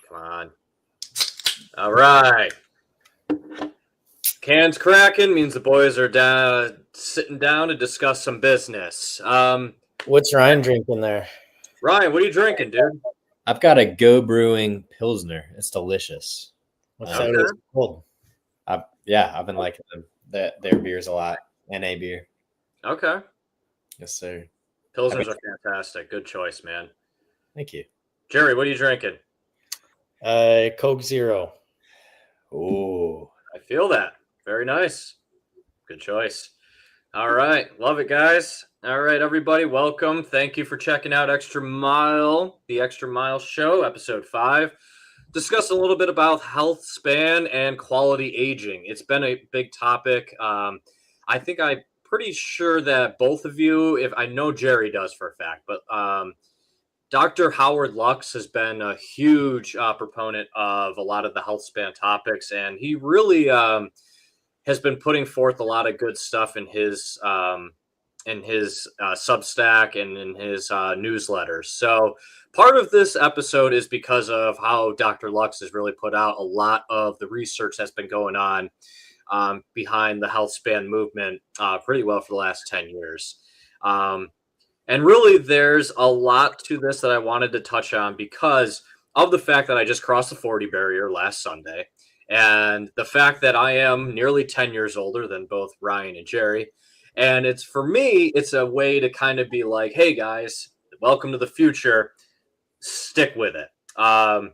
Come on. All right. Cans cracking means the boys are sitting down to discuss some business. What's Ryan drinking there? Ryan, what are you drinking, dude? I've got a Go Brewing Pilsner. It's delicious. What's that? It's cold. I've been liking them. Their beers a lot. NA beer. Okay. Yes, sir. Pilsners are fantastic. Good choice, man. Thank you. Jerry, what are you drinking? Coke Zero. Oh, I feel that. Very nice. Good choice. All right. Love it, guys. All right, everybody. Welcome. Thank you for checking out Extra Mile, the Extra Mile Show, episode 5. Discuss a little bit about Healthspan and quality aging. It's been a big topic. I'm pretty sure that both of you, if I know Jerry does for a fact, but Dr. Howard Lux has been a huge proponent of a lot of the Healthspan topics, and he really has been putting forth a lot of good stuff in his Substack and in his newsletters. So part of this episode is because of how Dr. Lux has really put out a lot of the research that's been going on behind the Healthspan movement pretty well for the last 10 years. And really, there's a lot to this that I wanted to touch on because of the fact that I just crossed the 40 barrier last Sunday, and the fact that I am nearly 10 years older than both Ryan and Jerry. And it's a way to kind of be like, hey, guys, welcome to the future. Stick with it. And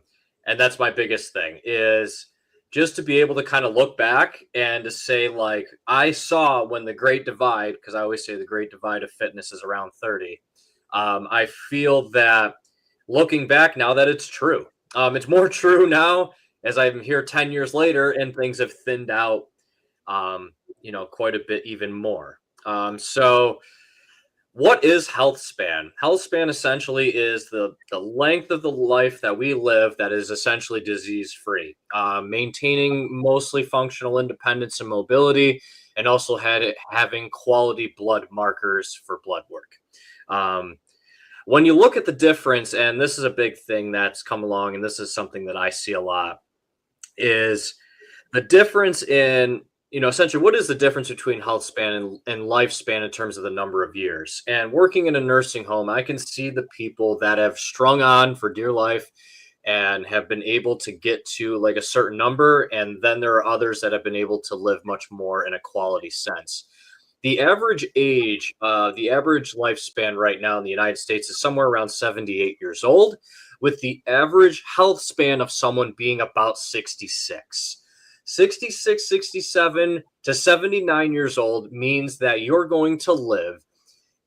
that's my biggest thing is just to be able to kind of look back and to say, like, I saw when the great divide, because I always say the great divide of fitness is around 30. I feel that looking back now that it's true. It's more true now as I'm here 10 years later and things have thinned out, quite a bit even more. So what is Healthspan? Healthspan essentially is the length of the life that we live that is essentially disease-free, maintaining mostly functional independence and mobility, and also having quality blood markers for blood work. When you look at the difference, and this is a big thing that's come along, and this is something that I see a lot, is the difference in essentially, what is the difference between healthspan and lifespan in terms of the number of years? And working in a nursing home, I can see the people that have strung on for dear life and have been able to get to like a certain number. And then there are others that have been able to live much more in a quality sense. The average age, the average lifespan right now in the United States is somewhere around 78 years old, with the average health span of someone being about 66. 66, 67 to 79 years old means that you're going to live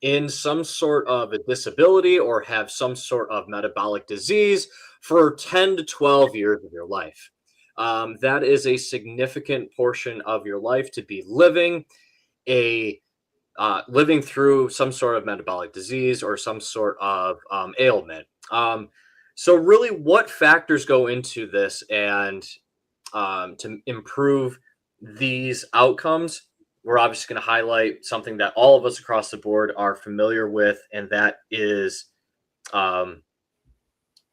in some sort of a disability or have some sort of metabolic disease for 10 to 12 years of your life. That is a significant portion of your life to be living through some sort of metabolic disease or some sort of ailment. So really, what factors go into this and to improve these outcomes? We're obviously going to highlight something that all of us across the board are familiar with, and that is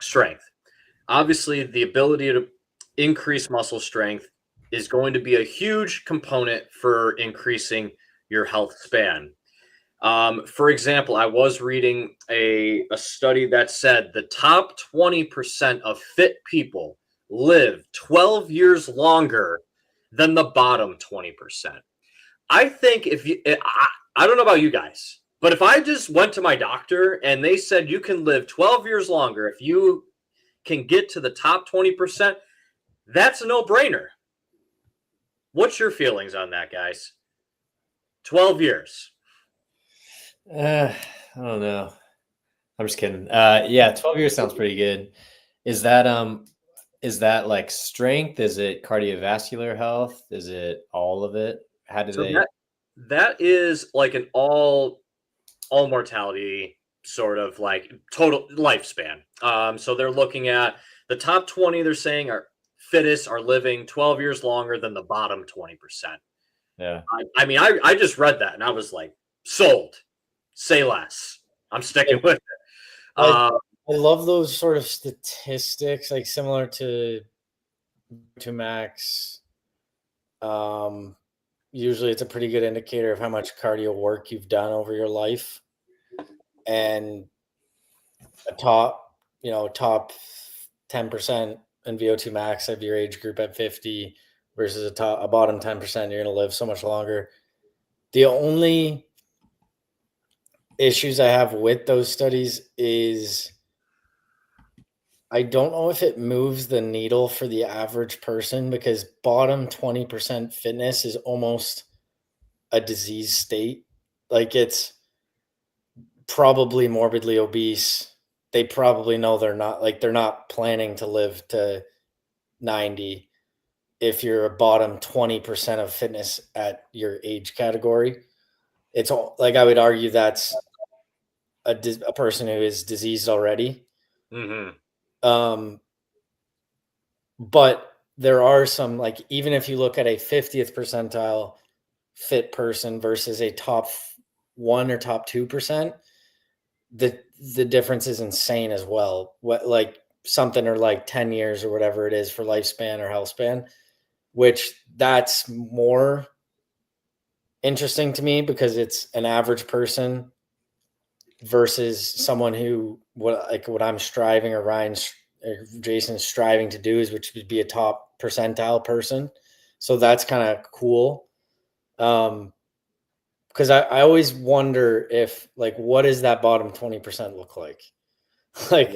strength. Obviously, the ability to increase muscle strength is going to be a huge component for increasing your health span. For example, I was reading a study that said the top 20% of fit people live 12 years longer than the bottom 20%. I think I don't know about you guys, but if I just went to my doctor and they said you can live 12 years longer if you can get to the top 20%, that's a no-brainer. What's your feelings on that, guys? 12 years. I don't know. I'm just kidding. 12 years sounds pretty good. Is that like strength? Is it cardiovascular health? Is it all of it? How do they? That is like an all mortality sort of like total lifespan. So they're looking at the top 20. They're saying are fittest are living 12 years longer than the bottom 20%. Yeah. I just read that and I was like, sold. Say less. I'm sticking with it. love those sort of statistics, like similar to max. Usually it's a pretty good indicator of how much cardio work you've done over your life. And a top 10% in VO2 max of your age group at 50 versus a bottom 10%, you're going to live so much longer. The only issues I have with those studies is I don't know if it moves the needle for the average person, because bottom 20% fitness is almost a disease state. Like, it's probably morbidly obese. They probably know they're not planning to live to 90 if you're a bottom 20% of fitness at your age category. It's all, like, I would argue that's a person who is diseased already. But there are some, like, even if you look at a 50th percentile fit person versus a top 1 or top 2%, the difference is insane as well. What, like, something or like 10 years or whatever it is for lifespan or Healthspan, which that's more interesting to me because it's an average person versus someone who, what I'm striving, or Ryan's or Jason's striving to do, is which would be a top percentile person. So that's kind of cool. Because I always wonder if, like, what does that bottom 20% look like? Like,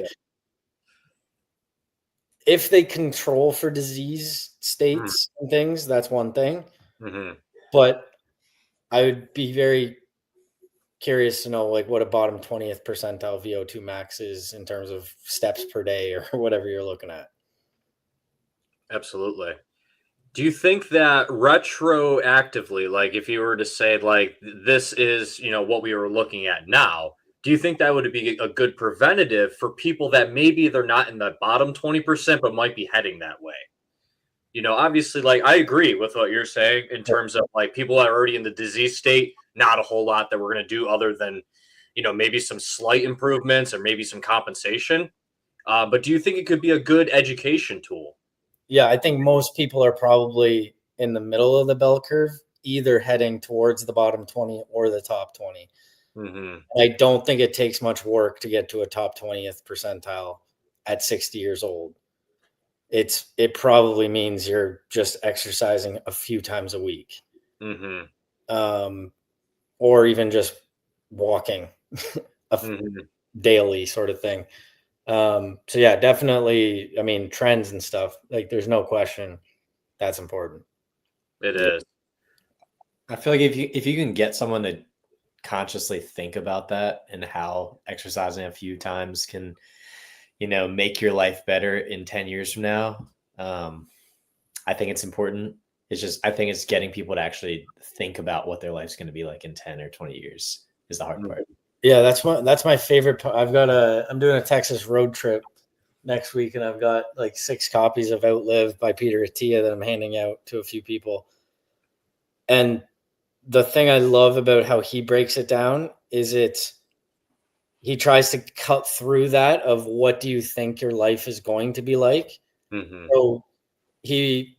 if they control for disease states and things, that's one thing. But I would be very curious to know, like, what a bottom 20th percentile VO2 max is in terms of steps per day or whatever you're looking at. Absolutely. Do you think that retroactively, like if you were to say, like, this is, what we were looking at now, do you think that would be a good preventative for people that maybe they're not in the bottom 20%, but might be heading that way? Obviously, like, I agree with what you're saying in terms of, like, people that are already in the disease state, not a whole lot that we're going to do other than, maybe some slight improvements or maybe some compensation. But do you think it could be a good education tool? Yeah, I think most people are probably in the middle of the bell curve, either heading towards the bottom 20 or the top 20. I don't think it takes much work to get to a top 20th percentile at 60 years old. It probably means you're just exercising a few times a week, or even just walking daily, sort of thing. So yeah, definitely. I mean, trends and stuff, like, there's no question that's important. It is. I feel like if you can get someone to consciously think about that and how exercising a few times can, make your life better in 10 years from now, I think it's important. I think it's getting people to actually think about what their life's going to be like in 10 or 20 years is the hard part. Yeah, that's my favorite part. I'm doing a Texas road trip next week, and I've got like 6 copies of Outlive by Peter Attia that I'm handing out to a few people. And the thing I love about how he breaks it down is he tries to cut through that of what do you think your life is going to be like. So he,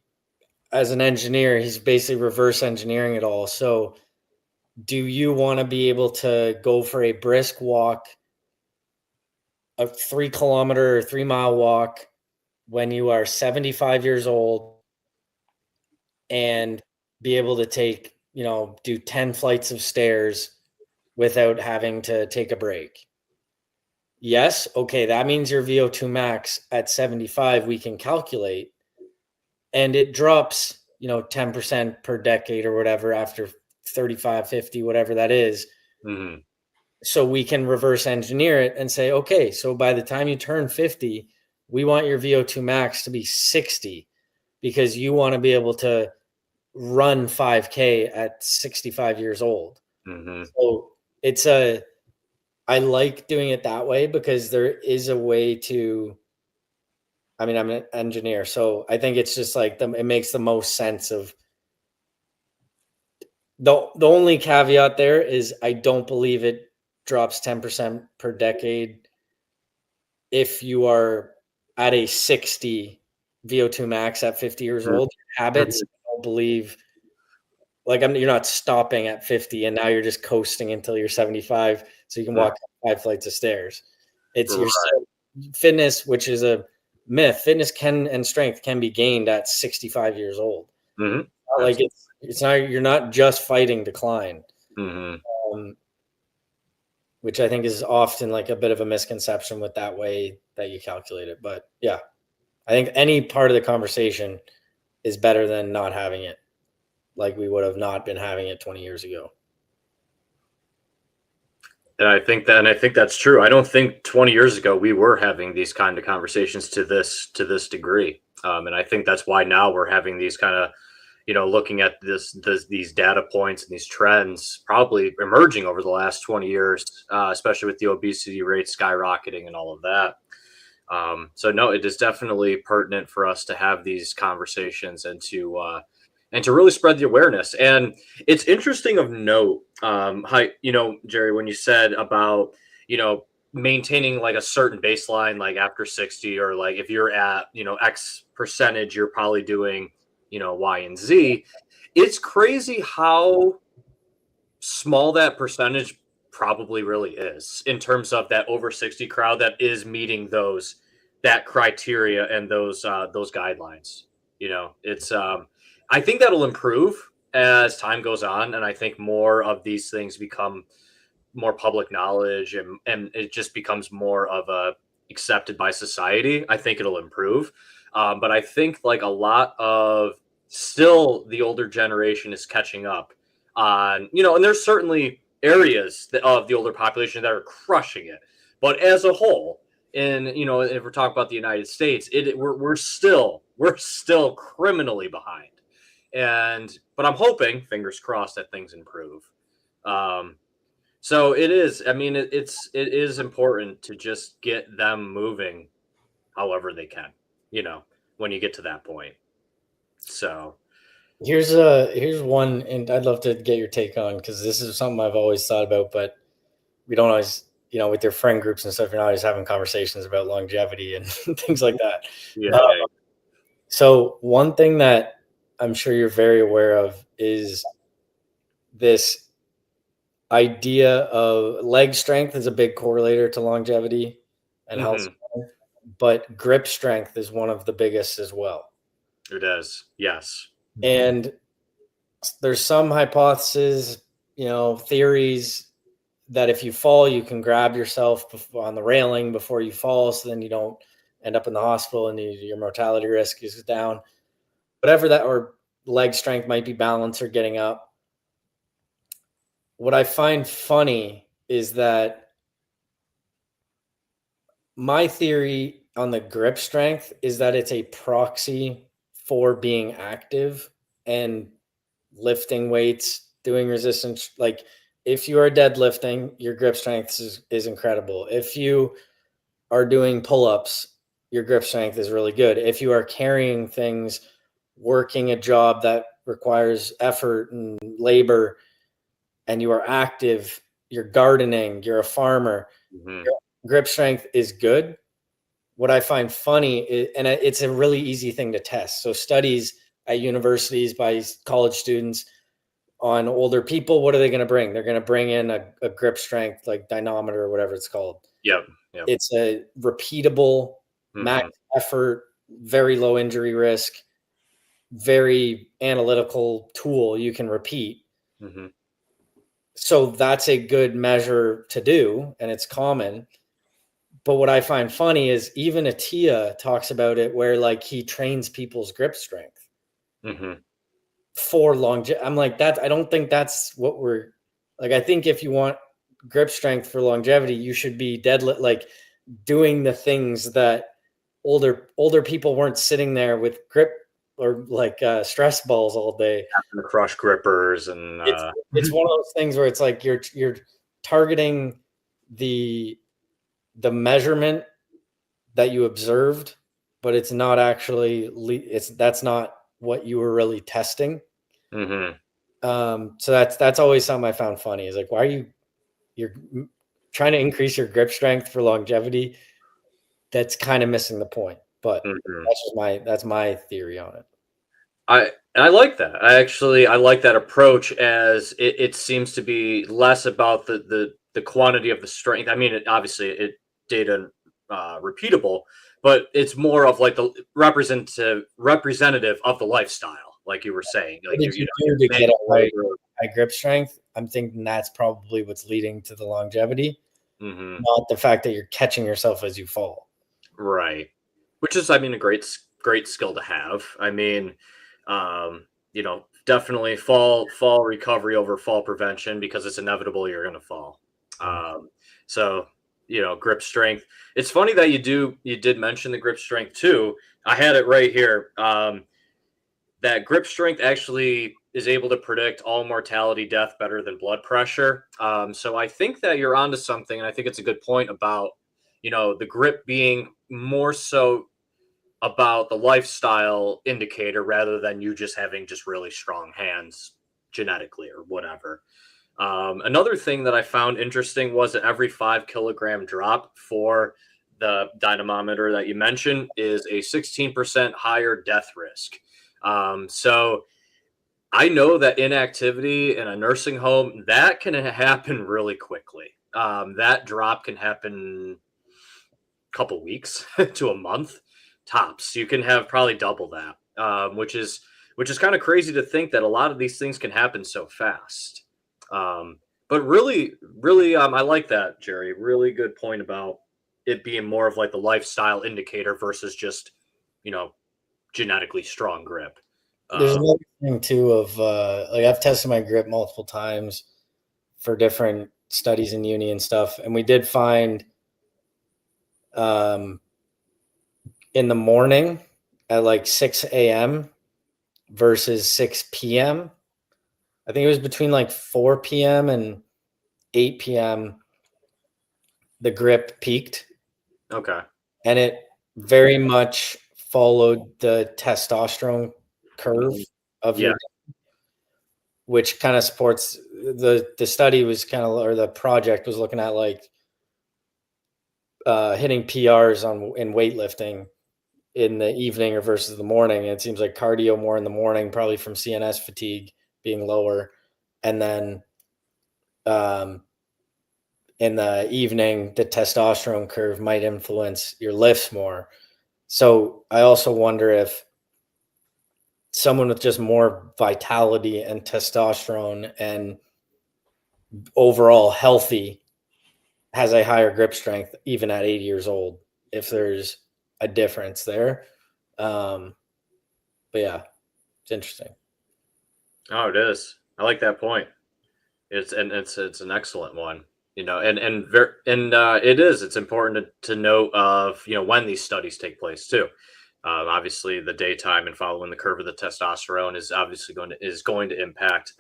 as an engineer, he's basically reverse engineering it all. So do you want to be able to go for a brisk walk, a 3-kilometer or 3-mile walk when you are 75 years old, and be able to take, do 10 flights of stairs without having to take a break? Yes. Okay. That means your VO2 max at 75, we can calculate, and it drops, 10% per decade or whatever after 35, 50, whatever that is. So we can reverse engineer it and say, okay, so by the time you turn 50, we want your VO2 max to be 60, because you want to be able to run 5K at 65 years old. So I like doing it that way, because there is a way to, I mean, I'm an engineer, so I think it's just like it makes the most sense of the only caveat there is I don't believe it drops 10% per decade if you are at a 60 VO2 max at 50 years old, habits, I don't believe, like you're not stopping at 50 and now you're just coasting until you're 75 so you can walk 5 flights of stairs. It's your fitness, which is a myth. Fitness and strength can be gained at 65 years old. Like it's not, you're not just fighting decline, which I think is often like a bit of a misconception with that way that you calculate it. But yeah, I think any part of the conversation is better than not having it, like we would have not been having it 20 years ago. And I think that's true. I don't think 20 years ago we were having these kind of conversations to this degree. And I think that's why now we're having these kind of, looking at these data points and these trends probably emerging over the last 20 years, especially with the obesity rate skyrocketing and all of that. So no, it is definitely pertinent for us to have these conversations and to really spread the awareness. And it's interesting of note, how, Jerry, when you said about, maintaining like a certain baseline, like after 60, or like if you're at, X percentage, you're probably doing, Y and Z. It's crazy how small that percentage probably really is in terms of that over 60 crowd that is meeting that criteria and those guidelines. It's I think that'll improve as time goes on, and I think more of these things become more public knowledge, and it just becomes more of a accepted by society. I think it'll improve, but I think like a lot of still the older generation is catching up on, and there's certainly areas of the older population that are crushing it, but as a whole, and if we're talking about the United States, we're still criminally behind. But I'm hoping, fingers crossed, that things improve. So it is. I mean, it is important to just get them moving, however they can. When you get to that point. So here's one, and I'd love to get your take on, because this is something I've always thought about, but we don't always, with your friend groups and stuff, you're not always having conversations about longevity and things like that. Yeah. So one thing that I'm sure you're very aware of is this idea of leg strength is a big correlator to longevity and health, but grip strength is one of the biggest as well. It is, yes. And there's some hypotheses, theories that if you fall, you can grab yourself on the railing before you fall, so then you don't end up in the hospital and your mortality risk is down. Whatever that, or leg strength might be balance or getting up. What I find funny is that my theory on the grip strength is that it's a proxy for being active and lifting weights, doing resistance. Like if you are deadlifting, your grip strength is incredible. If you are doing pull-ups, your grip strength is really good. If you are carrying things, working a job that requires effort and labor, and you are active, you're gardening, you're a farmer, your grip strength is good. What I find funny is, and it's a really easy thing to test. So studies at universities by college students on older people, what are they going to bring? They're going to bring in a grip strength, like dynamometer or whatever it's called. Yep. It's a repeatable, max effort, very low injury risk, very analytical tool you can repeat. So that's a good measure to do, and it's common. But what I find funny is even Attia talks about it, where like he trains people's grip strength for longevity. I'm like, that, I don't think that's what we're like. I think if you want grip strength for longevity, you should be deadlift, like doing the things that older people weren't sitting there with grip or like stress balls all day, the crush grippers, and it's one of those things where it's like you're targeting the measurement that you observed, but it's not actually that's not what you were really testing. So that's always something I found funny, is like, why are you're trying to increase your grip strength for longevity, that's kind of missing the point. But Mhm. that's my theory on it. I like that. I like that approach, as it seems to be less about the quantity of the strength. I mean, obviously it data repeatable, but it's more of like the representative of the lifestyle, like you were saying. What Like did you you're do to get a manual labor. high grip strength? I'm thinking that's probably what's leading to the longevity, Hmm. not the fact that you're catching yourself as you fall. Right. Which is, I mean, a great skill to have. I mean, definitely fall recovery over fall prevention, because it's inevitable you're going to fall. Um, so, grip strength. It's funny that you did mention the grip strength too. I had it right here. That grip strength actually is able to predict all mortality death better than blood pressure. So I think that you're onto something, and I think it's a good point about the grip being more so about the lifestyle indicator rather than you just having just really strong hands genetically or whatever. Another thing that I found interesting was that every 5 kilogram drop for the dynamometer that you mentioned is a 16% higher death risk. So I know that inactivity in a nursing home, that can happen really quickly. That drop can happen a couple weeks to a month tops. You can have probably double that, which is kind of crazy to think that a lot of these things can happen so fast. But really, really, I like that, Jerry. Really good point about it being more of like the lifestyle indicator versus just, you know, genetically strong grip. There's Um, another thing too of like I've tested my grip multiple times for different studies in uni and stuff, and we did find um, in the morning at like 6 a.m. versus 6 p.m. I think it was between like 4 p.m. and 8 p.m. the grip peaked, okay. and it very much followed the testosterone curve Mhm. of Yeah. your, which kind of supports the study was kind of, or the project was looking at like hitting PRs in weightlifting in the evening or versus the morning. And it seems like cardio more in the morning, probably from CNS fatigue being lower, and then um, in the evening, the testosterone curve might influence your lifts more. So I also wonder if someone with just more vitality and testosterone and overall healthy has a higher grip strength even at 80 years old, if there's a difference there. Um, but yeah, it's interesting. Oh, it is. I like that point. It's an excellent one. It is. It's important to note of when these studies take place too. Obviously, the daytime and following the curve of the testosterone is obviously going to impact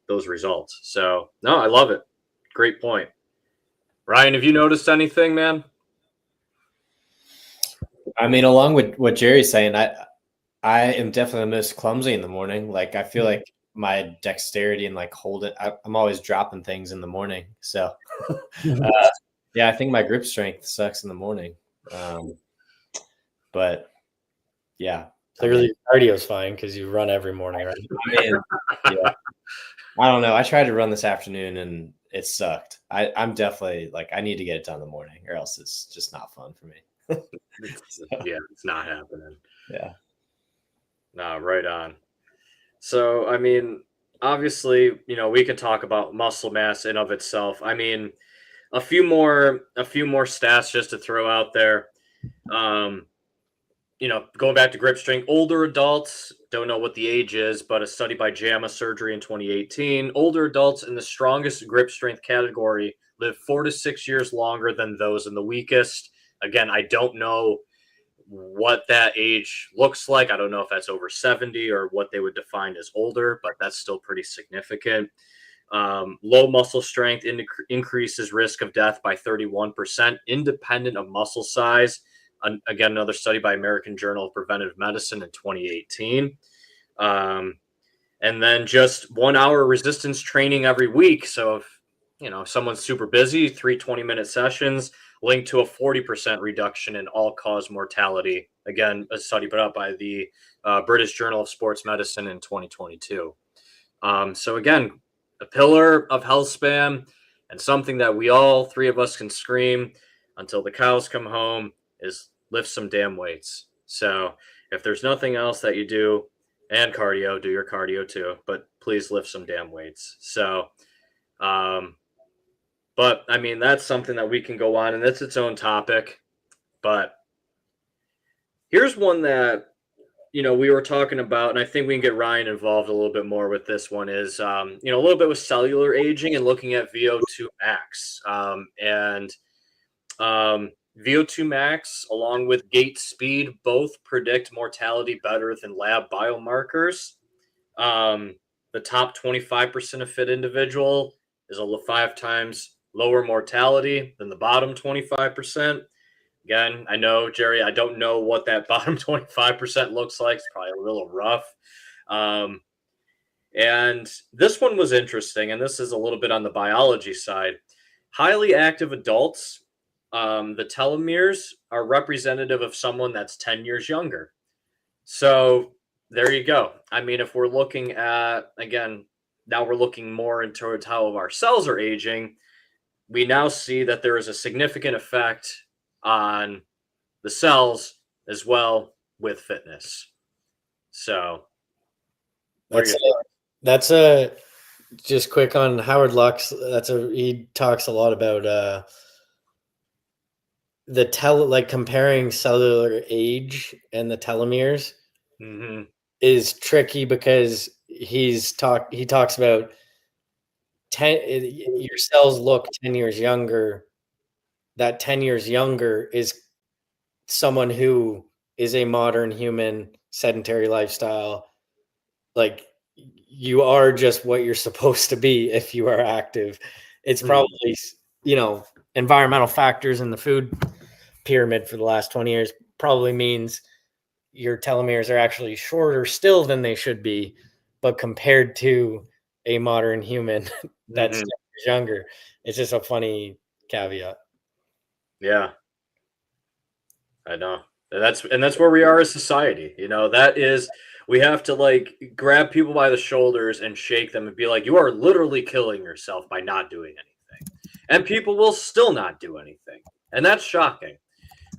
those results. So no, I love it. Great point, Ryan. Have you noticed anything, man? I mean, along with what Jerry's saying, I am definitely the most clumsy in the morning. Like I feel like my dexterity and like holding, I'm always dropping things in the morning. So yeah, I think my grip strength sucks in the morning. Um, but yeah, Clearly, cardio's fine because you run every morning, right? I mean, yeah, I don't know. I tried to run this afternoon and it sucked. I'm definitely like, I need to get it done in the morning or else it's just not fun for me. Yeah, it's not happening. Yeah. No, right on. So, I mean, obviously, we can talk about muscle mass in of itself. I mean, a few more stats just to throw out there. Um, going back to grip strength, older adults, don't know what the age is, but a study by JAMA Surgery in 2018, older adults in the strongest grip strength category live 4 to 6 years longer than those in the weakest. Again, I don't know what that age looks like. I don't know if that's over 70 or what they would define as older, but that's still pretty significant. Low muscle strength increases risk of death by 31%, independent of muscle size. Again, another study by American Journal of Preventive Medicine in 2018. And then just 1 hour resistance training every week. So if someone's super busy, 3 20-minute sessions, linked to a 40% reduction in all-cause mortality. Again, a study put out by the British Journal of Sports Medicine in 2022. So again, a pillar of Healthspan, and something that we all three of us can scream until the cows come home is lift some damn weights. So if there's nothing else that you do, and cardio, do your cardio too, but please lift some damn weights. So, but I mean, that's something that we can go on, and it's its own topic. But here's one that, we were talking about, and I think we can get Ryan involved a little bit more with this one is, a little bit with cellular aging and looking at VO2 max. And VO2 max, along with gait speed, both predict mortality better than lab biomarkers. The top 25% of fit individual is a 5 times lower mortality than the bottom 25%. Again, I know, Jerry, I don't know what that bottom 25% looks like. It's probably a little rough. And this one was interesting, and this is a little bit on the biology side. Highly active adults, the telomeres are representative of someone that's 10 years younger. So there you go. I mean, if we're looking at, again, now we're looking more into how our cells are aging, we now see that there is a significant effect on the cells as well with fitness. So that's a just quick on Howard Lux. He talks a lot about comparing cellular age and the telomeres is tricky because he talks about your cells look 10 years younger. That 10 years younger is someone who is a modern human, sedentary lifestyle. Like, you are just what you're supposed to be if you are active. It's probably, environmental factors in the food pyramid for the last 20 years probably means your telomeres are actually shorter still than they should be, but compared to a modern human that's 10 years younger, it's just a funny caveat. Yeah, I know. That's where we are as society. That is, we have to grab people by the shoulders and shake them and be like, you are literally killing yourself by not doing anything. And people will still not do anything. And that's shocking.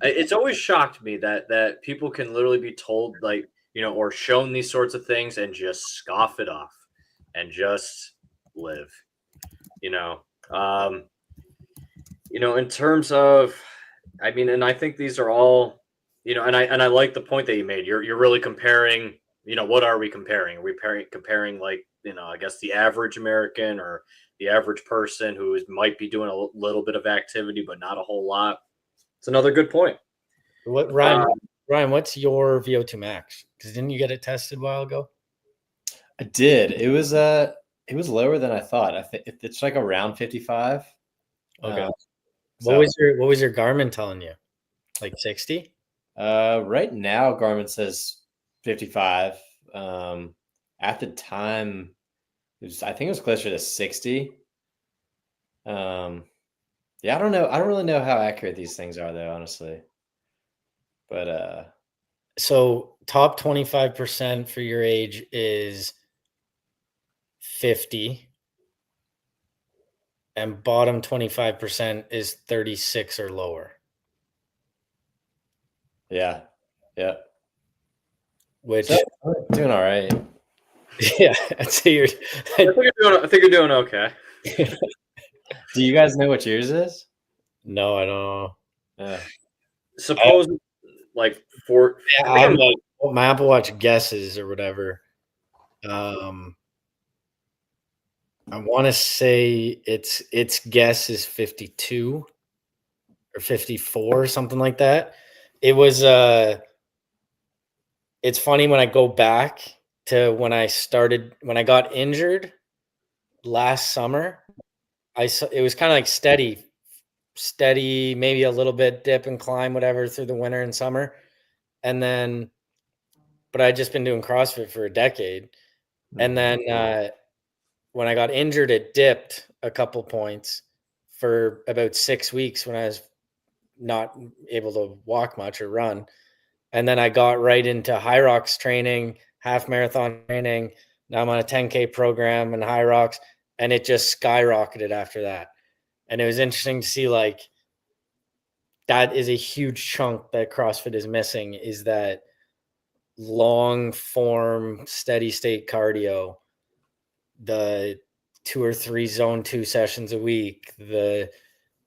It's always shocked me that people can literally be told, or shown these sorts of things and just scoff it off and just live. In terms of, I mean, and I think these are all, and I like the point that you made. You're really comparing, what are we comparing? Are we comparing I guess the average American or the average person who might be doing a little bit of activity, but not a whole lot? It's another good point. Ryan, what's your VO2 max? Because didn't you get it tested a while ago? I did. It was lower than I thought. I think it's like around 55. Okay. What was your Garmin telling you? Like 60? Right now Garmin says 55. At the time, I think it was closer to 60. Yeah, I don't know. I don't really know how accurate these things are, though, honestly. But so top 25% for your age is 50, and bottom 25% is 36 or lower. Yeah. Which doing all right. Yeah, I'd say you're. I think you're doing okay. Do you guys know what yours is? No, I don't know. Suppose I'm like my Apple Watch guesses or whatever. I want to say its guess is 52 or 54, something like that. It was it's funny when I go back to when I got injured last summer. It was kind of like steady, maybe a little bit dip and climb, whatever, through the winter and summer. And then, but I'd just been doing CrossFit for a decade. And then when I got injured, it dipped a couple points for about 6 weeks when I was not able to walk much or run. And then I got right into high rocks training, half marathon training. Now I'm on a 10K program in high rocks, and it just skyrocketed after that. And it was interesting to see, like, that is a huge chunk that CrossFit is missing, is that long form, steady state cardio, the 2 or 3 zone 2 sessions a week, the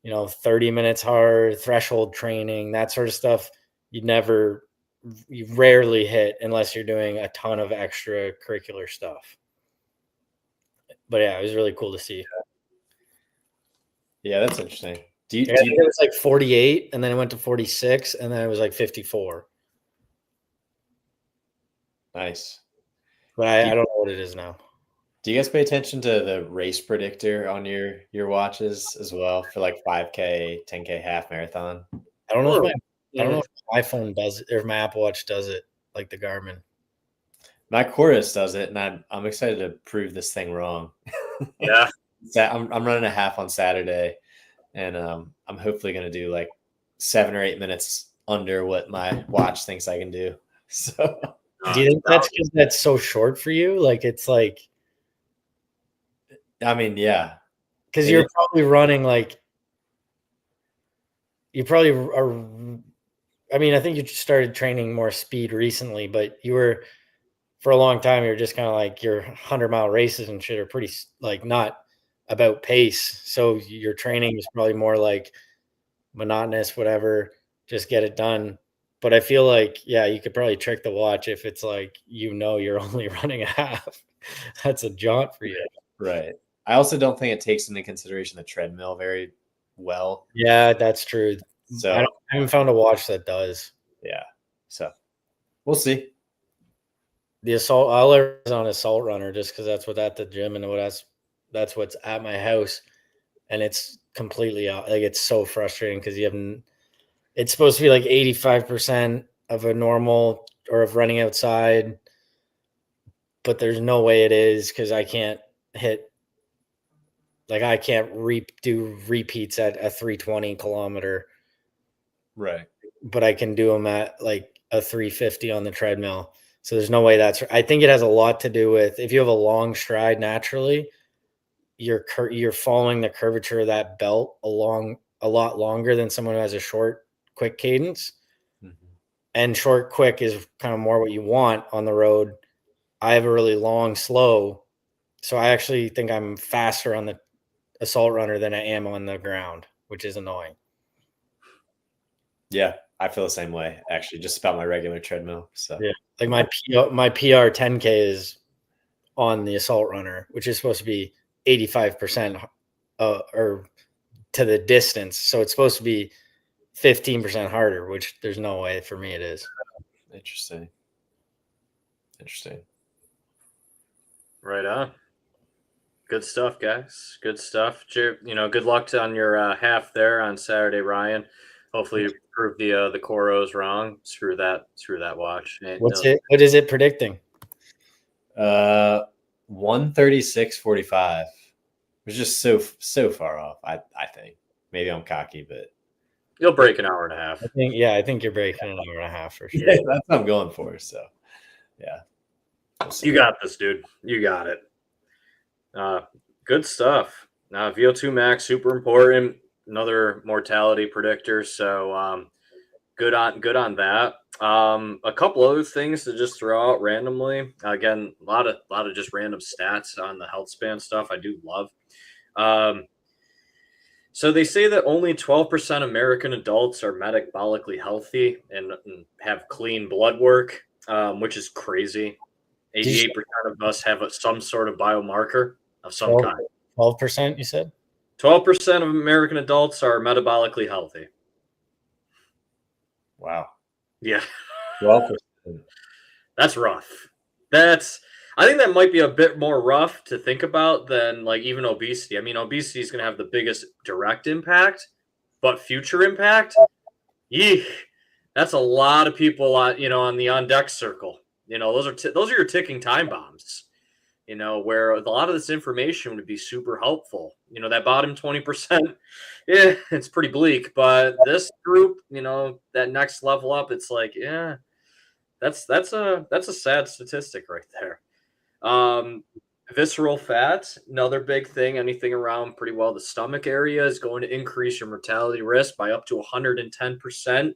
30 minutes hard threshold training, that sort of stuff. You rarely hit unless you're doing a ton of extracurricular stuff. But yeah, it was really cool to see. Yeah, that's interesting. I think it was like 48, and then it went to 46, and then it was like 54. Nice. But I don't know what it is now. Do you guys pay attention to the race predictor on your watches as well for like 5K, 10K half marathon? I don't know if my iPhone does it, or my Apple Watch does it, like the Garmin. My Chorus does it, and I'm excited to prove this thing wrong. Yeah. I'm running a half on Saturday, and I'm hopefully going to do like 7 or 8 minutes under what my watch thinks I can do. So, do you think that's because that's so short for you? Like, it's like, I mean, yeah, because you're probably running like, you probably are. I mean, I think you started training more speed recently, but you were, for a long time, you're just kind of like, your 100-mile races and shit are pretty, like, not about pace. So your training is probably more like monotonous, whatever, just get it done. But I feel like, yeah, you could probably trick the watch if it's like, you're only running a half. That's a jaunt for you. Right. I also don't think it takes into consideration the treadmill very well. Yeah, that's true. So I haven't found a watch that does. Yeah. So we'll see. The assault, I'll learn on Assault Runner just because that's what's at the gym and that's what's at my house. And it's completely like, it's so frustrating because it's supposed to be like 85% of a normal or of running outside, but there's no way it is because I can't hit, like, I can't do repeats at a 320 kilometer. Right. But I can do them at like a 350 on the treadmill. So there's no way I think it has a lot to do with, if you have a long stride naturally, you're following the curvature of that belt along a lot longer than someone who has a short, quick cadence. Mm-hmm. And short, quick is kind of more what you want on the road. I have a really long, slow. So I actually think I'm faster on the Assault Runner than I am on the ground, which is annoying. Yeah, I feel the same way, actually, just about my regular treadmill. So yeah, like my PR 10K is on the Assault Runner, which is supposed to be 85% or to the distance. So it's supposed to be 15% harder, which there's no way for me it is. Interesting. Right on. Good stuff, guys. Good stuff. Good luck on your half there on Saturday, Ryan. Hopefully you prove the Coros wrong. Screw that watch. What is it predicting? 136.45. It's just so far off. I think maybe I'm cocky, but you'll break an hour and a half. I think you're breaking an hour and a half for sure. Yeah, that's what I'm going for. So yeah, you got this, dude. You got it. Good stuff. Now VO2 max, super important. Another mortality predictor. So good on that. A couple other things to just throw out randomly. Again, a lot of just random stats on the Healthspan stuff. I do love. So they say that only 12% of American adults are metabolically healthy and have clean blood work, which is crazy. 88% of us have some sort of biomarker of some kind. 12%, you said? 12% of American adults are metabolically healthy. Wow. Yeah. 12%. That's rough. I think that might be a bit more rough to think about than like even obesity. I mean, obesity is going to have the biggest direct impact, but future impact, that's a lot of people on the on deck circle. Those are your ticking time bombs. where a lot of this information would be super helpful. That bottom 20%, yeah, it's pretty bleak. But this group, that next level up, it's like, yeah, that's a sad statistic right there. Visceral fat, another big thing. Anything around pretty well the stomach area is going to increase your mortality risk by up to 110%.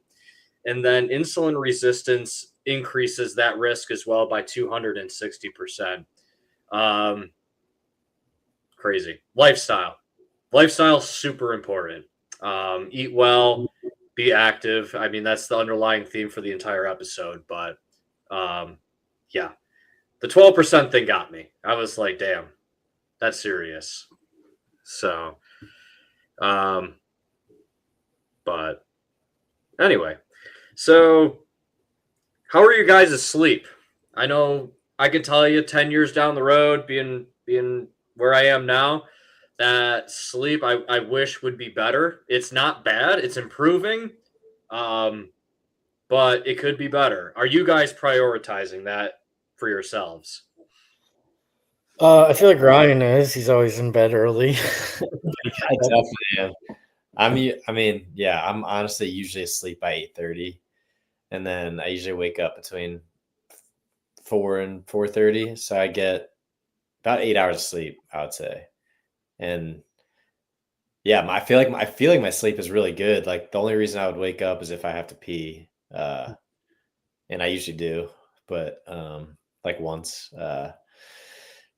And then insulin resistance increases that risk as well by 260%. Crazy. Lifestyle super important. Eat well, be active. I mean, that's the underlying theme for the entire episode. But yeah, the 12% thing got me. I was like, damn, that's serious. So, but anyway, so how are you guys asleep? I know I can tell you 10 years down the road, being where I am now, that sleep I wish would be better. It's not bad. It's improving. But it could be better. Are you guys prioritizing that for yourselves? I feel like Ryan is. He's always in bed early. I definitely am. I mean, yeah, I'm honestly usually asleep by 8:30, and then I usually wake up between 4 and 4:30, so I get about 8 hours of sleep, I would say. And yeah, I feel like my sleep is really good. Like the only reason I would wake up is if I have to pee, and I usually do, but like once.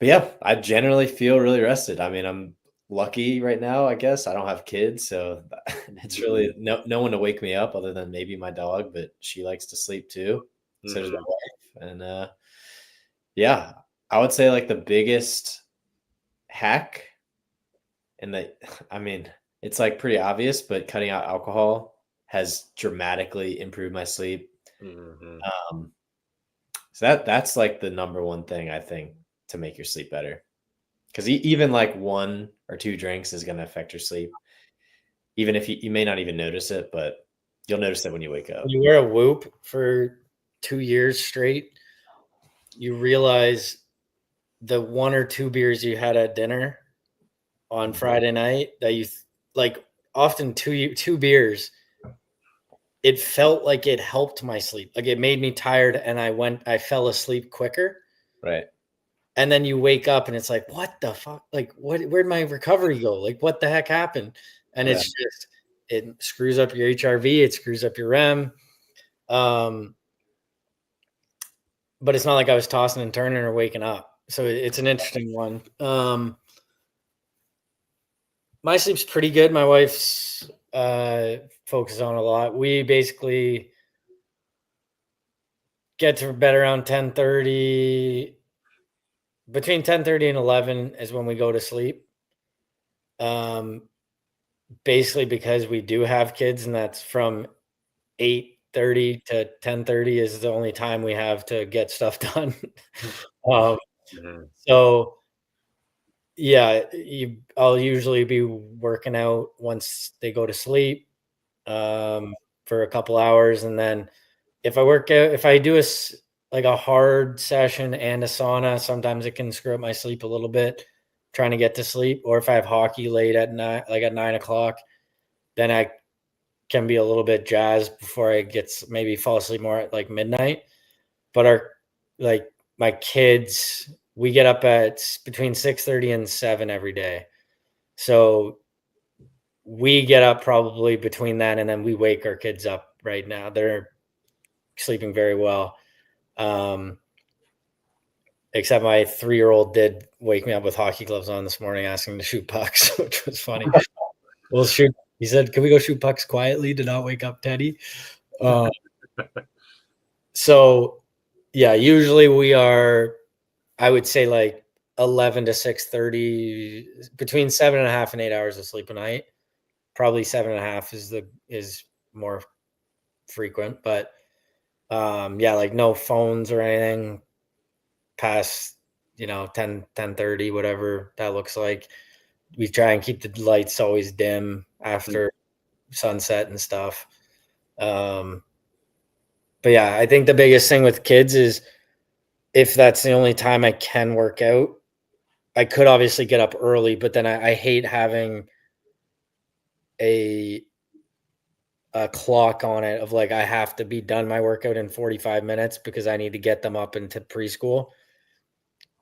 But yeah, I generally feel really rested. I mean, I'm lucky right now, I guess. I don't have kids, so it's really no one to wake me up other than maybe my dog, but she likes to sleep too. So does my wife. And yeah, I would say like the biggest hack, and I mean, it's like pretty obvious, but cutting out alcohol has dramatically improved my sleep. So that's like the number one thing I think to make your sleep better, because even like 1 or 2 drinks is going to affect your sleep, even if you may not even notice it, but you'll notice it when you wake up. You wear a Whoop for 2 years straight, you realize the 1 or 2 beers you had at dinner on Friday night that you like, often two beers, it felt like it helped my sleep. Like it made me tired and I fell asleep quicker. Right. And then you wake up and it's like, what the fuck? Like, where'd my recovery go? Like, what the heck happened? And it's just, it screws up your HRV. It screws up your REM. But it's not like I was tossing and turning or waking up. So it's an interesting one. My sleep's pretty good. My wife's focuses on a lot. We basically get to bed around 10:30. Between 10:30 and 11 is when we go to sleep. Basically because we do have kids, and that's from 8:30 to 10:30 is the only time we have to get stuff done. So yeah, I'll usually be working out once they go to sleep for a couple hours, and then if I do a hard session and a sauna, sometimes it can screw up my sleep a little bit trying to get to sleep. Or if I have hockey late at night, like at 9:00, then I can be a little bit jazzed before I maybe fall asleep more at like midnight. But my kids, we get up at between 6:30 and 7 every day. So we get up probably between that, and then we wake our kids up right now. They're sleeping very well. Except my 3-year-old did wake me up with hockey gloves on this morning asking to shoot pucks, which was funny. We'll shoot. He said, "Can we go shoot pucks quietly to not wake up Teddy?" So yeah, usually we are, I would say like 11 to 6:30, between 7.5 and 8 hours of sleep a night. Probably 7.5 is more frequent, but yeah, like no phones or anything past 10:30, whatever that looks like. We try and keep the lights always dim after sunset and stuff. But yeah, I think the biggest thing with kids is if that's the only time I can work out, I could obviously get up early, but then I hate having a clock on it of like I have to be done my workout in 45 minutes because I need to get them up into preschool.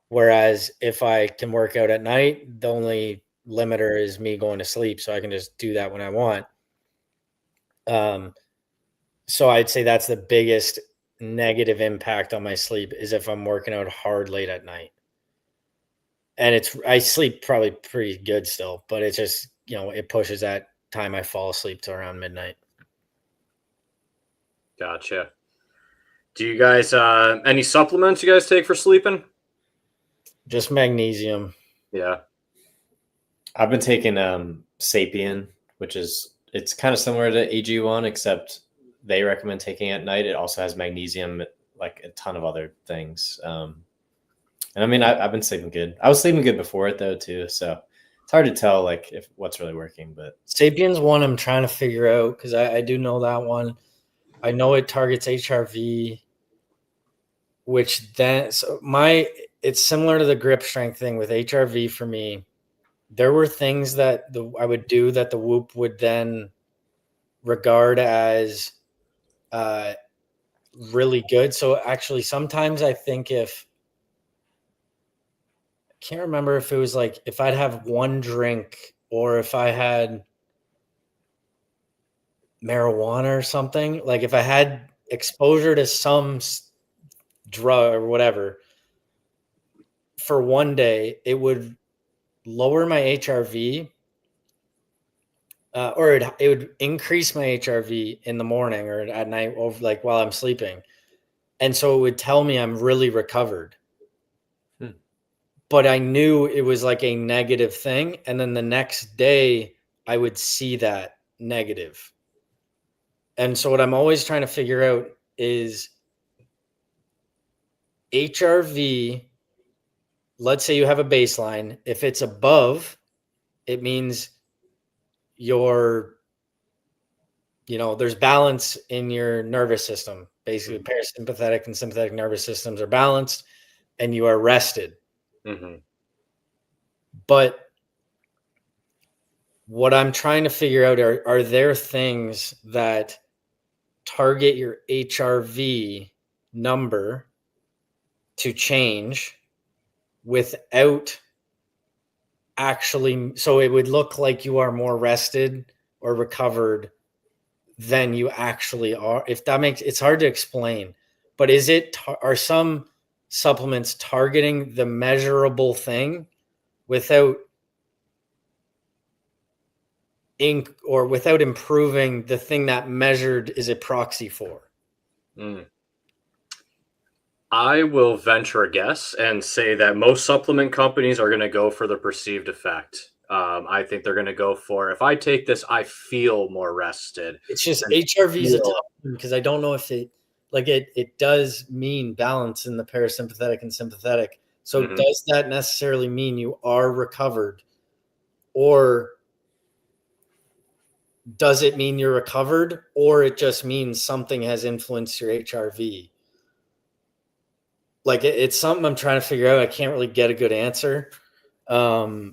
Whereas if I can work out at night, the only limiter is me going to sleep, so I can just do that when I want. So I'd say that's the biggest negative impact on my sleep is if I'm working out hard late at night. And I sleep probably pretty good still, but it's just, it pushes that time I fall asleep to around midnight. Gotcha. Do you guys, any supplements you guys take for sleeping? Just magnesium. Yeah. I've been taking Sapien, which it's kind of similar to AG1, except they recommend taking it at night. It also has magnesium, like a ton of other things. And I mean, I've been sleeping good. I was sleeping good before it though too, so it's hard to tell like if what's really working. But Sapien's one I'm trying to figure out because I do know that one. I know it targets HRV, which then it's similar to the grip strength thing with HRV for me. There were things that I would do that the Whoop would then regard as really good. So actually, sometimes I think I can't remember if it was like if I'd have one drink or if I had marijuana or something, like if I had exposure to some drug or whatever for one day, it would lower my HRV or it would increase my HRV in the morning or at night over like while I'm sleeping. And so it would tell me I'm really recovered. But I knew it was like a negative thing. And then the next day I would see that negative. And so what I'm always trying to figure out is HRV, let's say you have a baseline. If it's above, it means there's balance in your nervous system. Basically, parasympathetic and sympathetic nervous systems are balanced and you are rested. Mm-hmm. But what I'm trying to figure out are there things that target your HRV number to change without actually, so it would look like you are more rested or recovered than you actually are. If that makes it's hard to explain, but are some supplements targeting the measurable thing without without improving the thing that measured is a proxy for? I will venture a guess and say that most supplement companies are going to go for the perceived effect. I think they're going to go for, if I take this, I feel more rested. It's just HRV is a tough one because I don't know if it does mean balance in the parasympathetic and sympathetic. So does that necessarily mean you are recovered, or does it mean you're recovered, or it just means something has influenced your HRV? Like it's something I'm trying to figure out. I can't really get a good answer. But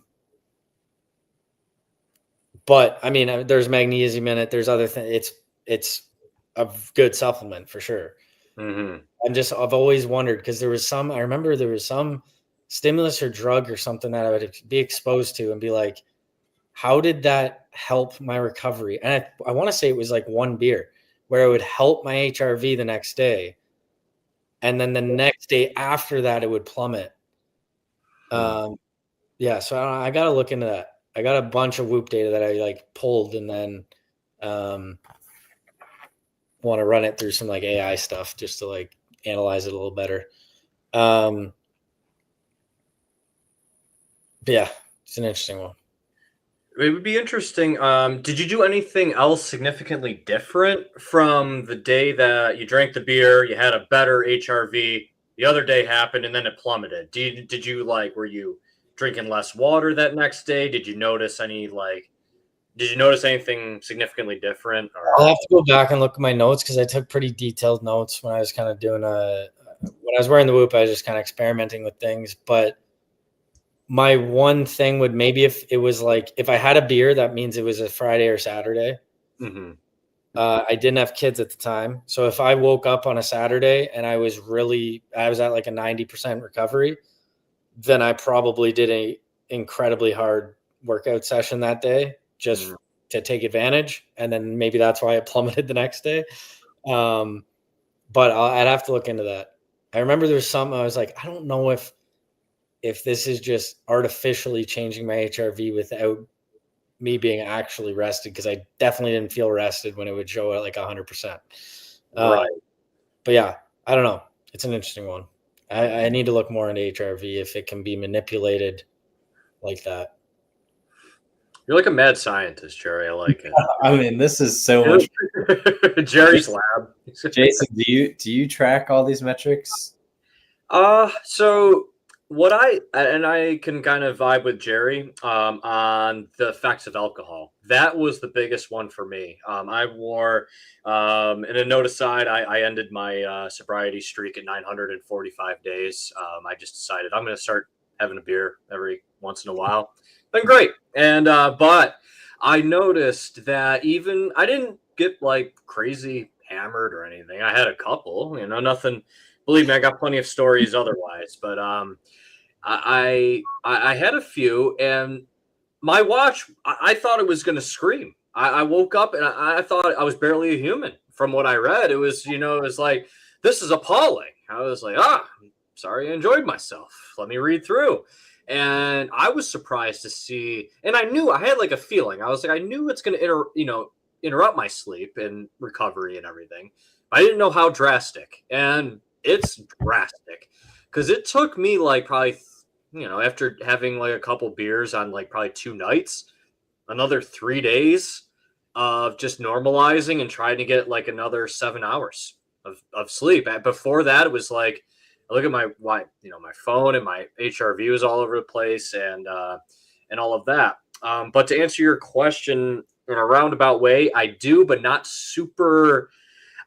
I mean, there's magnesium in it. There's other things. It's a good supplement for sure. I've always wondered because I remember there was some stimulus or drug or something that I would be exposed to and be like, how did that help my recovery? And I want to say it was like one beer where it would help my HRV the next day. And then the next day after that, it would plummet. Yeah. So I got to look into that. I got a bunch of Whoop data that I pulled and then want to run it through some AI stuff just to analyze it a little better. Yeah, it's an interesting one. It would be interesting. Did you do anything else significantly different from the day that you drank the beer, you had a better HRV, the other day happened, and then it plummeted? Did you were you drinking less water that next day? Did you notice anything significantly different? I'll have to go back and look at my notes because I took pretty detailed notes when I was kind of doing when I was wearing the Whoop. I was just kind of experimenting with things, but My one thing would maybe if it was like if I had a beer, that means it was a Friday or Saturday. Mm-hmm. I didn't have kids at the time. So if I woke up on a Saturday and I was at like a 90% recovery, then I probably did a incredibly hard workout session that day just to take advantage. And then maybe that's why it plummeted the next day. But I'd have to look into that. I remember there was something I was like, I don't know if this is just artificially changing my HRV without me being actually rested, because I definitely didn't feel rested when it would show at like 100%. Right. But yeah, I don't know. It's an interesting one. I need to look more into HRV if it can be manipulated like that. You're like a mad scientist, Jerry. I like it. I mean, this is so much. Jerry's lab. Jason, do you track all these metrics? So what I can kind of vibe with Jerry on the effects of alcohol. That was the biggest one for me. I wore, and a note aside, I ended my sobriety streak at 945 days. I just decided I'm going to start having a beer every once in a while. Been great. And but I noticed that even I didn't get like crazy hammered or anything. I had a couple, nothing. Believe me, I got plenty of stories otherwise, but I had a few, and my watch, I thought it was going to scream. I woke up and I thought I was barely a human. From what I read, it was it was like, this is appalling. I was like, sorry, I enjoyed myself. Let me read through. And I was surprised to see, and I knew, I had like a feeling. I was like, I knew it's going to interrupt my sleep and recovery and everything. I didn't know how drastic, and it's drastic because it took me like probably, after having like a couple beers on like probably 2 nights, another 3 days of just normalizing and trying to get like another 7 hours of sleep. Before that, it was like, I look at my phone and my HRV was all over the place and all of that. But to answer your question in a roundabout way, I do, but not super.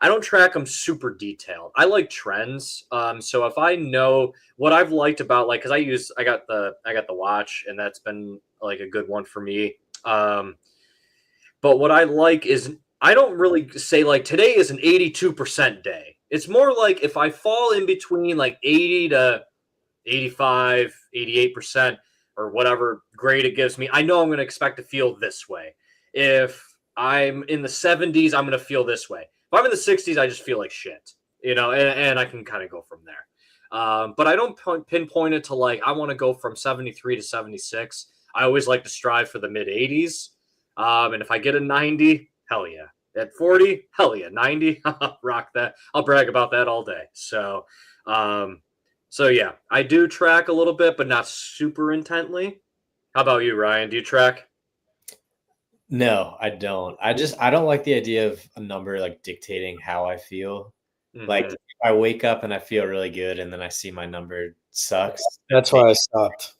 I don't track them super detailed. I like trends. So if I know what I've liked about, like, because I got the watch, and that's been like a good one for me. But what I like is I don't really say like today is an 82% day. It's more like if I fall in between like 80 to 85, 88% or whatever grade it gives me, I know I'm going to expect to feel this way. If I'm in the 70s, I'm going to feel this way. If I'm in the 60s, I just feel like shit, and I can kind of go from there. But I don't pinpoint it to like, I want to go from 73 to 76. I always like to strive for the mid 80s. And if I get a 90, hell yeah. At 40, hell yeah. 90, rock that. I'll brag about that all day. So yeah, I do track a little bit, but not super intently. How about you, Ryan? Do you track? No, I don't. I don't like the idea of a number like dictating how I feel. Mm-hmm. Like if I wake up and I feel really good, and then I see my number sucks. That's why I stopped.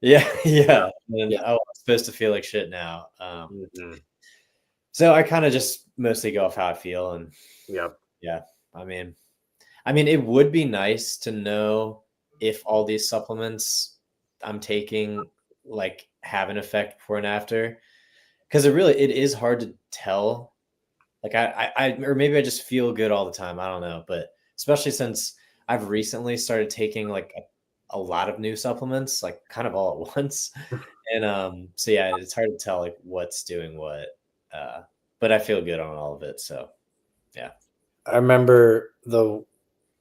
Yeah. And I'm supposed to feel like shit now. So I kind of just mostly go off how I feel, and yeah. I mean, it would be nice to know if all these supplements I'm taking like have an effect before and after, because it is hard to tell. Like I or maybe I just feel good all the time. I don't know, but especially since I've recently started taking like a lot of new supplements, like kind of all at once, and so yeah, it's hard to tell like what's doing what. But I feel good on all of it. So, yeah. I remember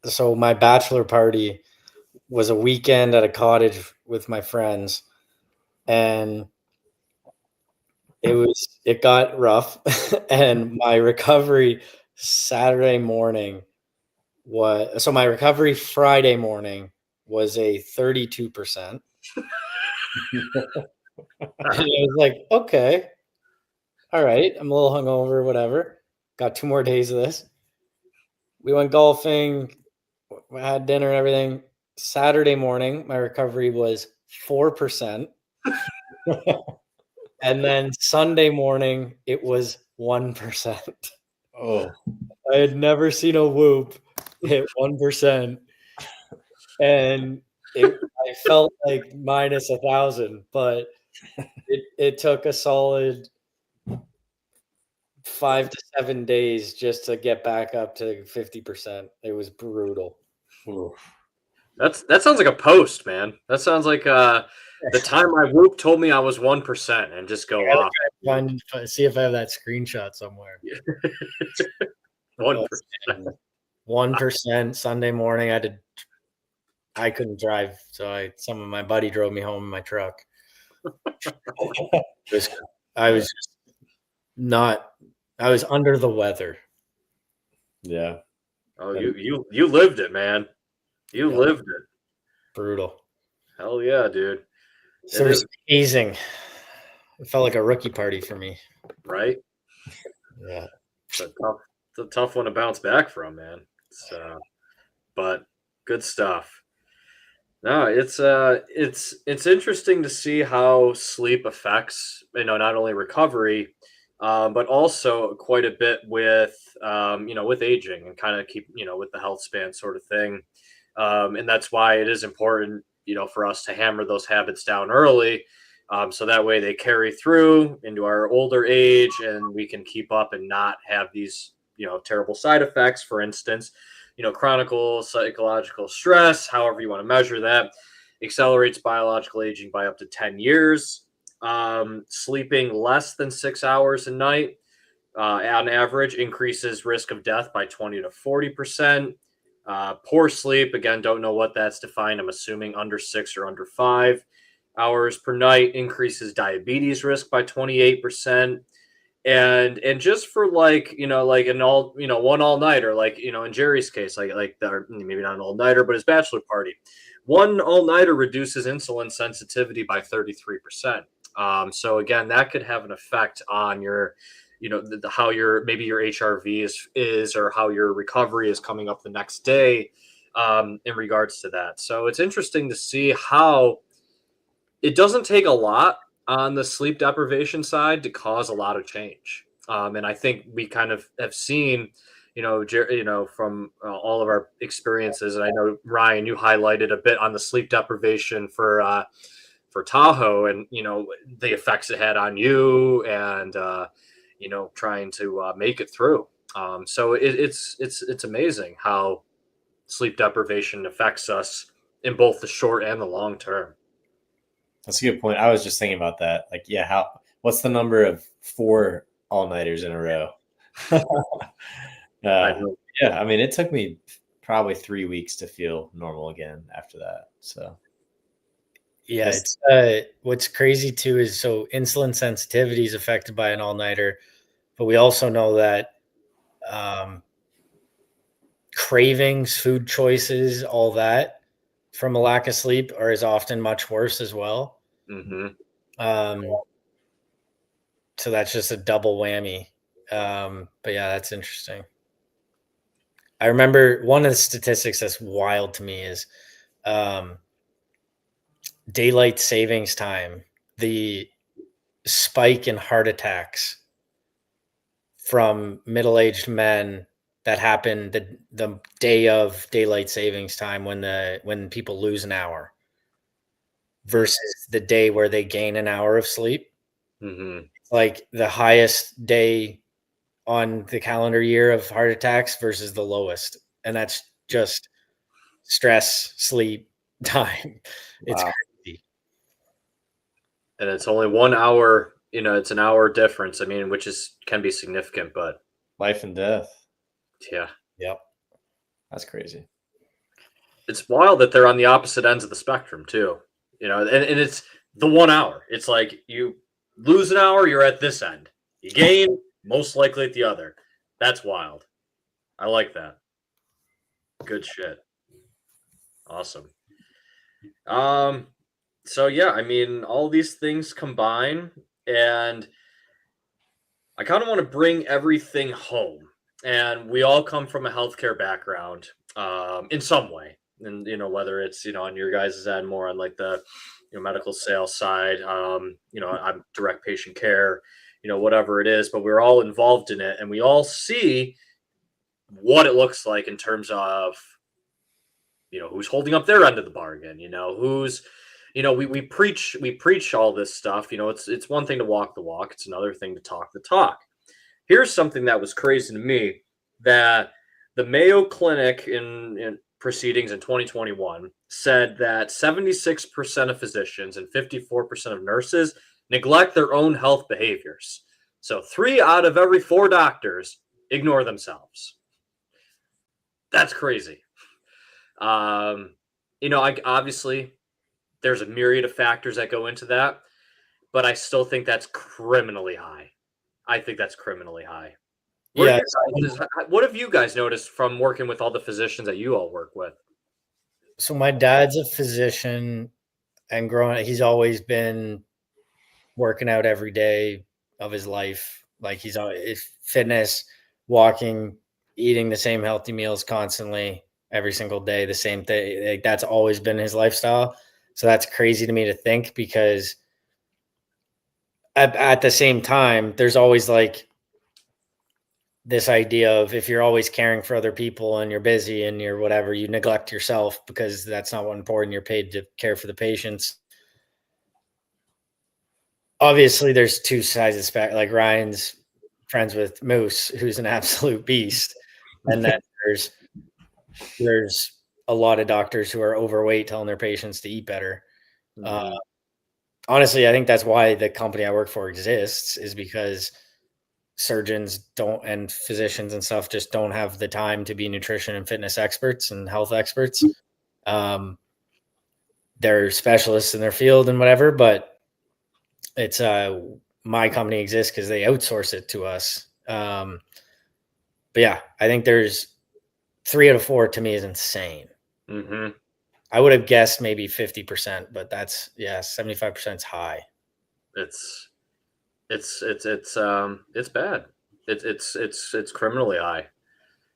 so my bachelor party was a weekend at a cottage with my friends, and it got rough. And my recovery Saturday morning my recovery Friday morning was a 32%. And I was like, okay. All right, I'm a little hungover, whatever. Got 2 more days of this. We went golfing, we had dinner and everything. Saturday morning, my recovery was 4%. And then Sunday morning, it was 1%. Oh, I had never seen a whoop hit 1%. And I felt like minus 1,000, but it took a solid 5 to 7 days just to get back up to 50%. It was brutal. Oof. That sounds like a post, man. That sounds like the time my Whoop told me I was 1% and just go off. See if I have that screenshot somewhere. 1%. 1% Sunday morning. I couldn't drive, so some of my buddy drove me home in my truck. I was just not. I was under the weather. Yeah. Oh, you lived it, man. You lived it. Brutal. Hell yeah, dude. So it was amazing. It felt like a rookie party for me. Right? Yeah. It's a tough one to bounce back from, man. But good stuff. No, it's interesting to see how sleep affects, not only recovery, but also quite a bit with with aging and kind of keep with the health span sort of thing. And that's why it is important for us to hammer those habits down early, so that way they carry through into our older age and we can keep up and not have these terrible side effects. For instance, chronic psychological stress, however you want to measure that, accelerates biological aging by up to 10 years. Sleeping less than 6 hours a night on average increases risk of death by 20 to 40%. Poor sleep, again, don't know what that's defined. I'm assuming under 6 or under 5 hours per night increases diabetes risk by 28%. And just for like an all one all-nighter, like in Jerry's case, like that, maybe not an all-nighter, but his bachelor party, one all-nighter reduces insulin sensitivity by 33%. So again, that could have an effect on your how your HRV is or how your recovery is coming up the next day, in regards to that. So it's interesting to see how it doesn't take a lot on the sleep deprivation side to cause a lot of change. And I think we kind of have seen, from all of our experiences. And I know, Ryan, you highlighted a bit on the sleep deprivation for Tahoe, and the effects it had on you, and trying to make it through. So it's amazing how sleep deprivation affects us in both the short and the long term. That's a good point. I was just thinking about that. Like, yeah, what's the number of 4 all-nighters in a row? Yeah, I mean, it took me probably 3 weeks to feel normal again after that. So, yeah, it's what's crazy too is so insulin sensitivity is affected by an all-nighter, but we also know that cravings, food choices, all that from a lack of sleep is often much worse as well. Mm-hmm. So that's just a double whammy. But yeah, that's interesting. I remember one of the statistics that's wild to me is daylight savings time, the spike in heart attacks from middle-aged men that happened the day of daylight savings time when people lose an hour versus the day where they gain an hour of sleep. Mm-hmm. Like the highest day on the calendar year of heart attacks versus the lowest. And that's just stress, sleep, time. It's crazy. And it's only 1 hour, it's an hour difference. I mean, which can be significant, but life and death. Yeah. Yep. That's crazy. It's wild that they're on the opposite ends of the spectrum too, and it's the 1 hour. It's like you lose an hour, you're at this end. You gain, most likely at the other. That's wild. I like that. Good shit. Awesome. So yeah, I mean, all these things combine, and I kind of want to bring everything home. And we all come from a healthcare background, in some way, and whether it's on your guys' end more on like the medical sales side, I'm direct patient care, whatever it is, but we're all involved in it, and we all see what it looks like in terms of who's holding up their end of the bargain, who's, we preach all this stuff. It's one thing to walk the walk. It's another thing to talk the talk. Here's something that was crazy to me, that the Mayo Clinic in proceedings in 2021 said that 76% of physicians and 54% of nurses neglect their own health behaviors. So 3 out of every 4 doctors ignore themselves. That's crazy. Obviously there's a myriad of factors that go into that, but I still think that's criminally high. I think that's criminally high. What have you guys noticed from working with all the physicians that you all work with? So my dad's a physician, and growing up, he's always been working out every day of his life. Like he's always fitness, walking, eating the same healthy meals constantly every single day, the same thing. Like that's always been his lifestyle. So that's crazy to me to think, because at the same time, there's always like this idea of if you're always caring for other people and you're busy and you're whatever, you neglect yourself, because that's not what important. You're paid to care for the patients. Obviously, there's 2 sides of the spectrum. Like Ryan's friends with Moose, who's an absolute beast, and then there's a lot of doctors who are overweight telling their patients to eat better. Mm-hmm. Honestly, I think that's why the company I work for exists, is because surgeons don't, and physicians and stuff, just don't have the time to be nutrition and fitness experts and health experts. They're specialists in their field and whatever, but it's my company exists because they outsource it to us. But yeah, I think there's 3 out of 4 to me is insane. Mm-hmm. I would have guessed maybe 50%, but that's 75% is high. It's bad. It's criminally high.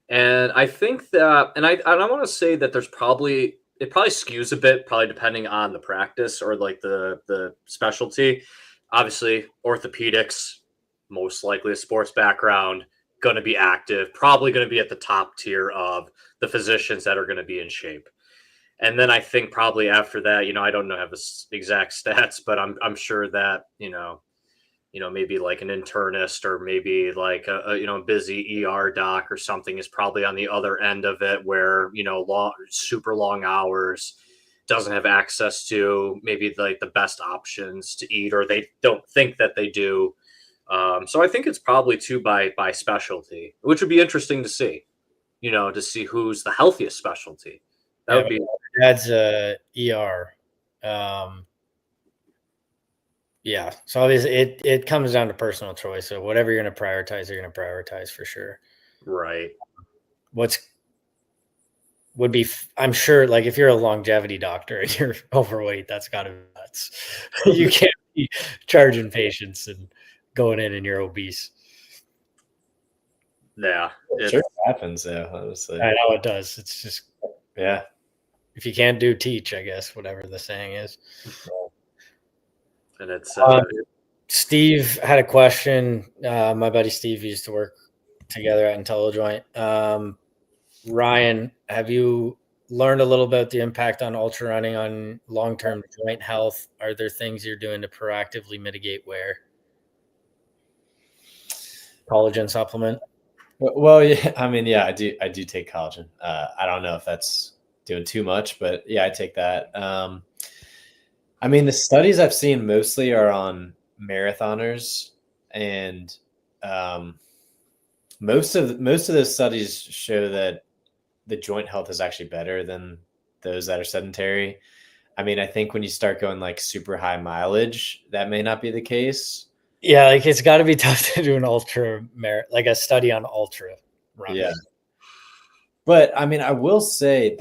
And I think that, and I want to say that it probably skews a bit, probably depending on the practice or like the specialty. Obviously, orthopedics, most likely a sports background, going to be active, probably going to be at the top tier of the physicians that are going to be in shape. And then I think probably after that, I don't know have the exact stats, but I'm sure that, maybe like an internist or maybe like a busy ER doc or something is probably on the other end of it, where, super long hours, doesn't have access to maybe like the best options to eat, or they don't think that they do. So I think it's probably too by specialty, which would be interesting to see, to see who's the healthiest specialty. That would be. Dad's ER. Yeah. So obviously it comes down to personal choice. So whatever you're going to prioritize, you're going to prioritize for sure. Right. I'm sure, like if you're a longevity doctor and you're overweight, that's got to be nuts. You can't be charging patients and going in and you're obese. Yeah. It sure happens, though, honestly. I know it does. It's just, yeah. If you can't do, teach, I guess, whatever the saying is. And it's Steve had a question. My buddy Steve used to work together at IntelliJoint. Ryan, have you learned a little about the impact on ultra running on long-term joint health? Are there things you're doing to proactively mitigate wear? Collagen supplement? Well, yeah, I mean, yeah, I do take collagen. I don't know if that's doing too much, but yeah, I take that. I mean, the studies I've seen mostly are on marathoners, and most of those studies show that the joint health is actually better than those that are sedentary. I mean, I think when you start going like super high mileage, that may not be the case. Yeah, like it's got to be tough to do an like a study on ultra running. Yeah. But I mean, I will say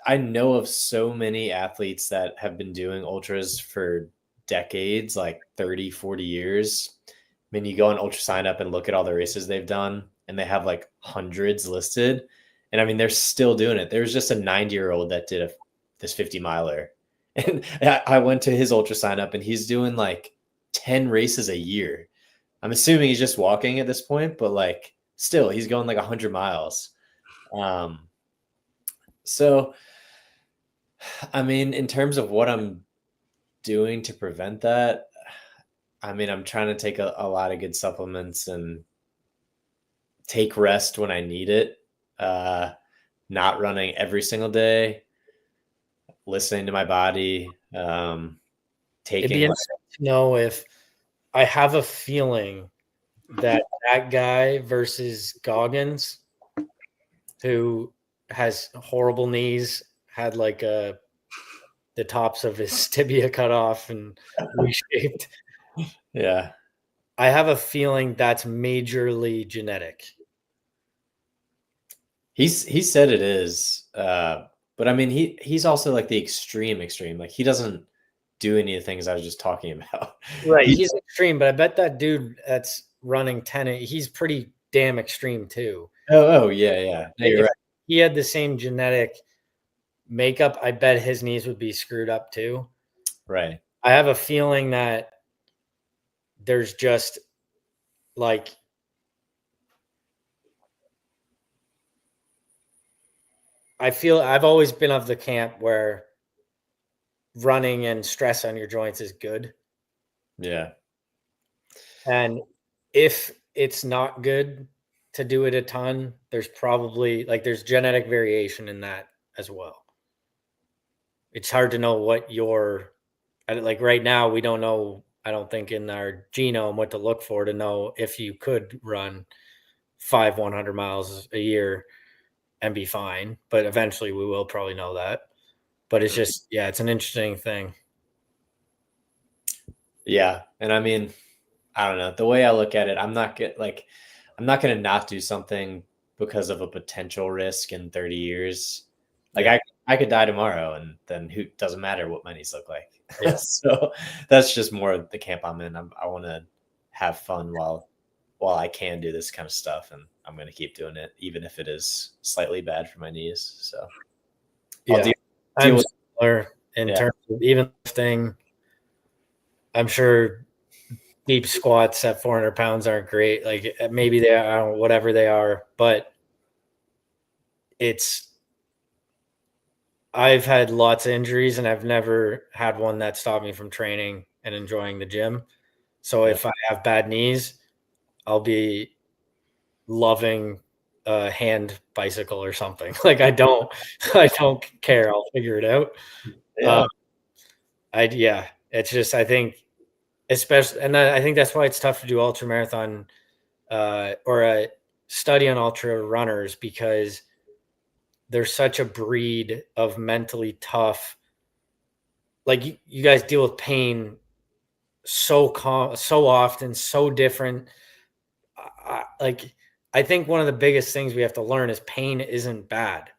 I know of so many athletes that have been doing ultras for decades, like 30, 40 years. I mean, you go on Ultra Sign Up and look at all the races they've done, and they have like hundreds listed. And I mean, they're still doing it. There's just a 90-year-old that did this 50 miler. And I went to his Ultra Sign Up, and he's doing like 10 races a year. I'm assuming he's just walking at this point, but like still he's going like 100 miles. So, I mean, in terms of what I'm doing to prevent that, I mean, I'm trying to take a lot of good supplements and take rest when I need it. Not running every single day, listening to my body, It'd taking be interesting to know if I have a feeling that guy versus Goggins, who has horrible knees, had like the tops of his tibia cut off and reshaped. yeah. I have a feeling that's majorly genetic. He said it is, but I mean he's also like the extreme. Like he doesn't do any of the things I was just talking about. Right, he's extreme, but I bet that dude that's running 10, he's pretty damn extreme too. Oh yeah. No, you're If right. he had the same genetic makeup, I bet his knees would be screwed up too. Right. I have a feeling that there's just like I've always been of the camp where running and stress on your joints is good. Yeah. And if it's not good to do it a ton, there's probably there's genetic variation in that as well. It's hard to know what like right now, we don't know, I don't think in our genome what to look for to know if you could run 100 miles a year and be fine. But eventually we will probably know that. But it's just, yeah, it's an interesting thing. Yeah. And I mean, I don't know. The way I look at it, I'm not going to not do something because of a potential risk in 30 years. Like yeah. I could die tomorrow and then who doesn't matter what my knees look like. Yeah. So that's just more of the camp I'm in. I want to have fun while I can do this kind of stuff, and I'm going to keep doing it, even if it is slightly bad for my knees. So yeah, I'm similar in terms of even lifting. I'm sure deep squats at 400 pounds aren't great. Like maybe they are, whatever they are, but I've had lots of injuries and I've never had one that stopped me from training and enjoying the gym. So if I have bad knees, I'll be loving a hand bicycle or something. Like I don't care. I'll figure it out. Yeah. It's just, I think, especially, and I think that's why it's tough to do ultra marathon or a study on ultra runners, because there's such a breed of mentally tough. Like you guys deal with pain so often, so different. I think one of the biggest things we have to learn is pain isn't bad.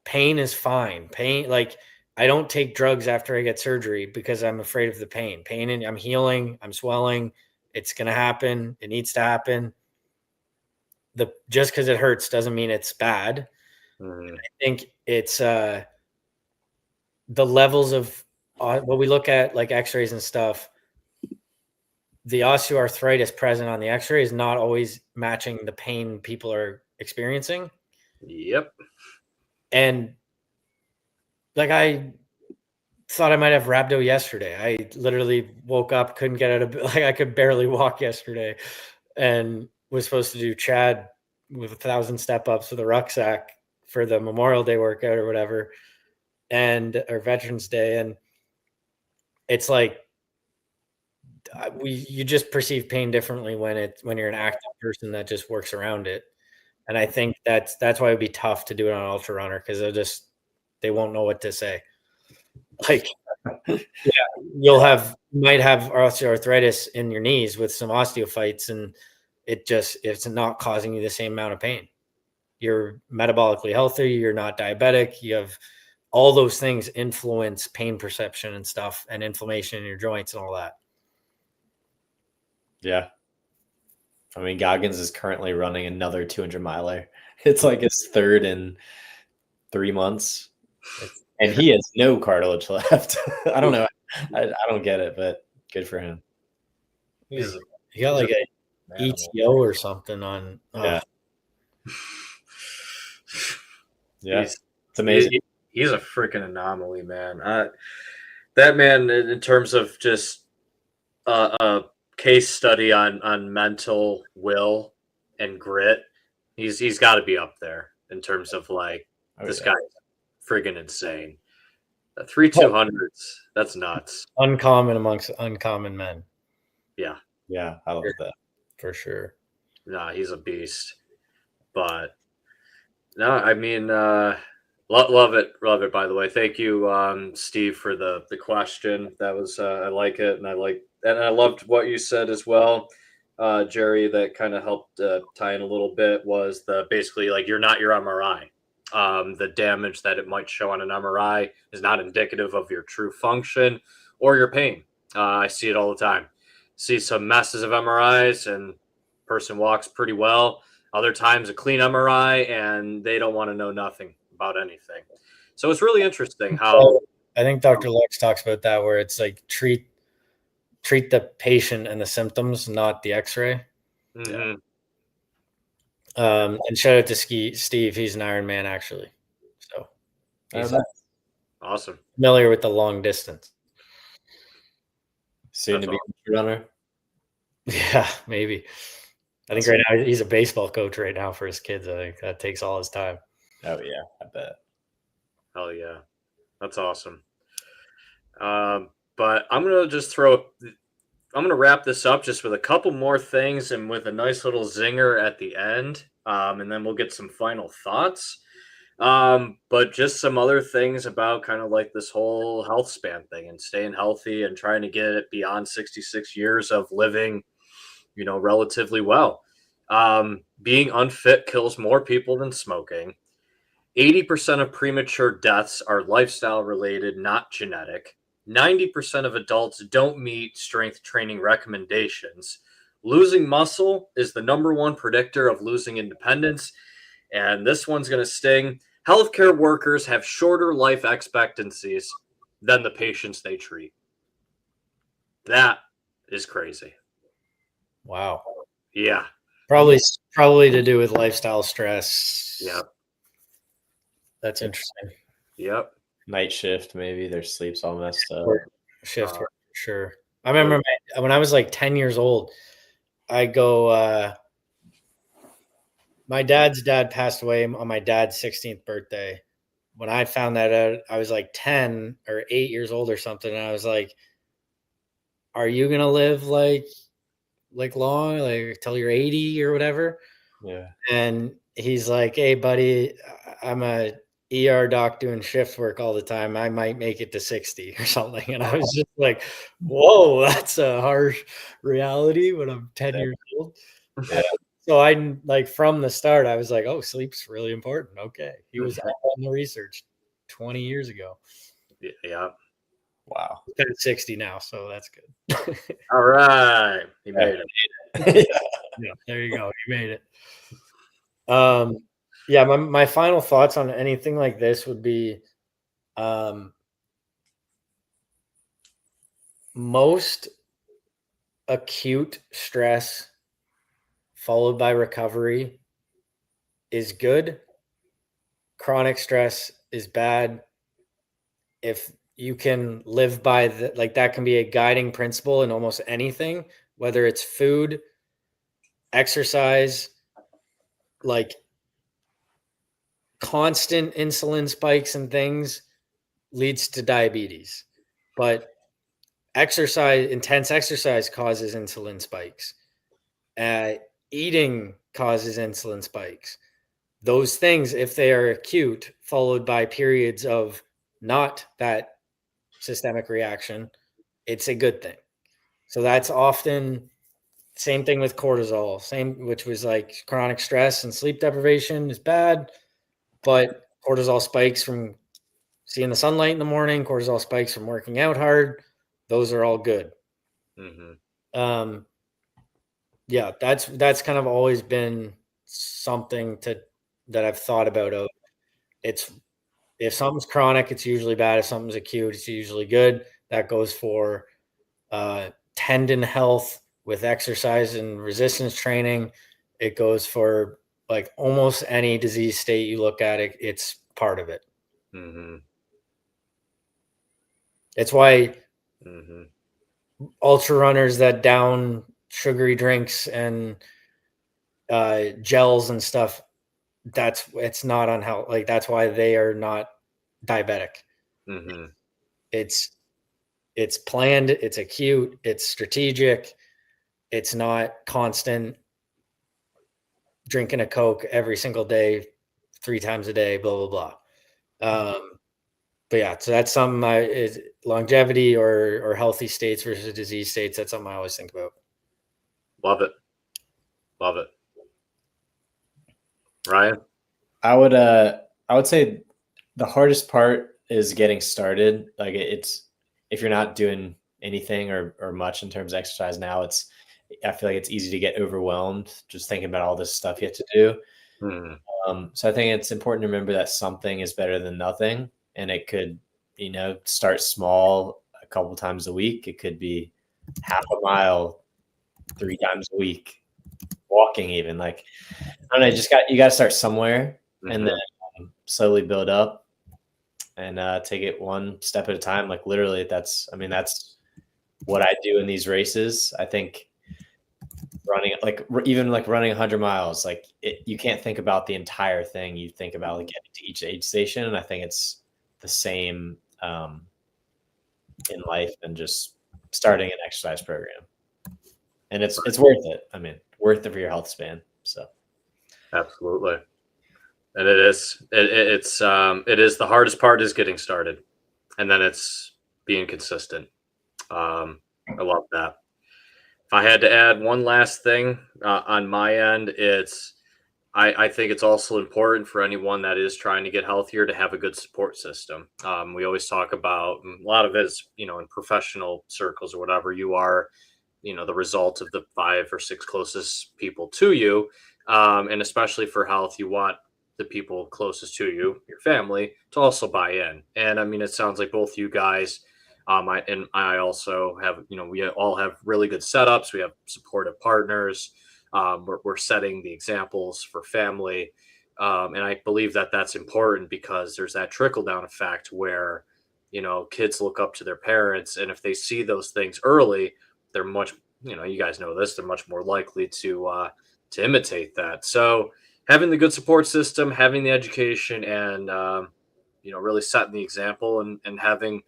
Pain is fine. Pain, like I don't take drugs after I get surgery because I'm afraid of the pain. And I'm healing, I'm swelling. It's going to happen. It needs to happen. Just because it hurts doesn't mean it's bad. I think it's the levels of what we look at, like x-rays and stuff. The osteoarthritis present on the x-ray is not always matching the pain people are experiencing. Yep. And like I thought I might have rhabdo yesterday. I literally woke up, couldn't get out of bed. Like I could barely walk yesterday, and was supposed to do Chad with 1,000 step ups with a rucksack for the Memorial Day workout or whatever, or Veterans Day. And it's like, you just perceive pain differently when you're an active person that just works around it. And I think that's why it'd be tough to do it on an ultra runner, because they won't know what to say. Like, you might have osteoarthritis in your knees with some osteophytes, and it's not causing you the same amount of pain. You're metabolically healthy. You're not diabetic. You have all those things influence pain perception and stuff, and inflammation in your joints and all that. Yeah. I mean, Goggins is currently running another 200 miler. It's like his third in 3 months. And he has no cartilage left. I don't know. I don't get it, but good for him. He got like a ETO or something on. Yeah. It's amazing. He's a freaking anomaly, man. That man, in terms of just a case study on mental will and grit, he's got to be up there in terms of like this guy's friggin' insane. 3/200s, that's nuts. Uncommon amongst uncommon men. Yeah, I love that for sure. Nah, he's a beast. But no, I mean, love it. By the way, thank you, Steve, for the question. That was I like it, and I loved what you said as well, Jerry. That kind of helped tie in a little bit. Was the basically like you're not your MRI. The damage that it might show on an MRI is not indicative of your true function or your pain. I see it all the time. See some messes of MRIs, and person walks pretty well. Other times a clean MRI, and they don't want to know nothing about anything. So it's really interesting how I think Dr. Lux talks about that, where it's like treat the patient and the symptoms, not the X-ray. Mm-hmm. And shout out to Steve. He's an Iron Man, actually. So he's awesome. Familiar with the long distance. Soon to be a runner. Yeah, maybe. I think right now he's a baseball coach right now for his kids. I think that takes all his time. Oh yeah, I bet. Hell yeah, that's awesome. But I'm gonna wrap this up just with a couple more things and with a nice little zinger at the end, and then we'll get some final thoughts. But just some other things about kind of like this whole health span thing and staying healthy and trying to get it beyond 66 years of living, relatively well. Being unfit kills more people than smoking. 80% of premature deaths are lifestyle related, not genetic. 90% of adults don't meet strength training recommendations. Losing muscle is the number one predictor of losing independence. And this one's going to sting. Healthcare workers have shorter life expectancies than the patients they treat. That is crazy. Wow. Yeah. Probably to do with lifestyle stress. Yeah. That's interesting. Yep. Night shift, maybe their sleep's all messed up. Shift for sure. I remember when I was like 10 years old, I go, my dad's dad passed away on my dad's 16th birthday. When I found that out, I was like 10 or 8 years old or something. And I was like, are you going to live like long, like till you're 80 or whatever? Yeah. And he's like, hey buddy, I'm a ER doc doing shift work all the time. I might make it to 60 or something. And I was just like, whoa, that's a harsh reality when I'm 10 years old. Yeah. So I like from the start, I was like, oh, sleep's really important. Okay. He was up on the research 20 years ago. Yeah. Wow. He's at 60 now, so that's good. All right. He made it. Yeah, there you go. You made it. Yeah, my final thoughts on anything like this would be most acute stress followed by recovery is good. Chronic stress is bad. If you can live by that can be a guiding principle in almost anything, whether it's food, exercise, like constant insulin spikes and things leads to diabetes. But intense exercise causes insulin spikes. Eating causes insulin spikes. Those things, if they are acute, followed by periods of not that systemic reaction, it's a good thing. So that's often same thing with cortisol, which was like chronic stress and sleep deprivation is bad, but cortisol spikes from seeing the sunlight in the morning, cortisol spikes from working out hard. Those are all good. Mm-hmm. Yeah, that's kind of always been something that I've thought about. It's if something's chronic, it's usually bad. If something's acute, it's usually good. That goes for tendon health with exercise and resistance training. It goes for like almost any disease state you look at it, it's part of it. Mm-hmm. It's why Mm-hmm. ultra runners that down sugary drinks and gels and stuff, it's not unhealthy. Like, that's why they are not diabetic. Mm-hmm. It's planned, it's acute, it's strategic. It's not constant drinking a Coke every single day, 3 times a day, blah, blah, blah. But yeah, so that's something is longevity or healthy states versus disease states. That's something I always think about. Love it. Love it. Ryan? I would say the hardest part is getting started. Like it's if you're not doing anything or much in terms of exercise now, I feel like it's easy to get overwhelmed just thinking about all this stuff you have to do. Mm-hmm. So I think it's important to remember that something is better than nothing, and it could, start small a couple times a week. It could be half a mile 3 times a week, walking even. Like, I don't know, you got to start somewhere, and Mm-hmm. then slowly build up and take it one step at a time. Like literally, that's what I do in these races. I think even running 100 miles, like you can't think about the entire thing. You think about like getting to each aid station, and I think it's the same in life and just starting an exercise program. And it's worth it. I mean, worth it for your health span. So Absolutely. And it is. It is the hardest part is getting started, and then it's being consistent. I love that. If I had to add one last thing on my end, I think it's also important for anyone that is trying to get healthier to have a good support system. We always talk about a lot of it is, in professional circles or whatever, you are, the result of the 5 or 6 closest people to you. And especially for health, you want the people closest to you, your family, to also buy in. And I mean, it sounds like both you guys, I also have, we all have really good setups. We have supportive partners. We're setting the examples for family. And I believe that that's important because there's that trickle down effect where, kids look up to their parents. And if they see those things early, they're much, you guys know this, they're much more likely to imitate that. So having the good support system, having the education, and really setting the example and having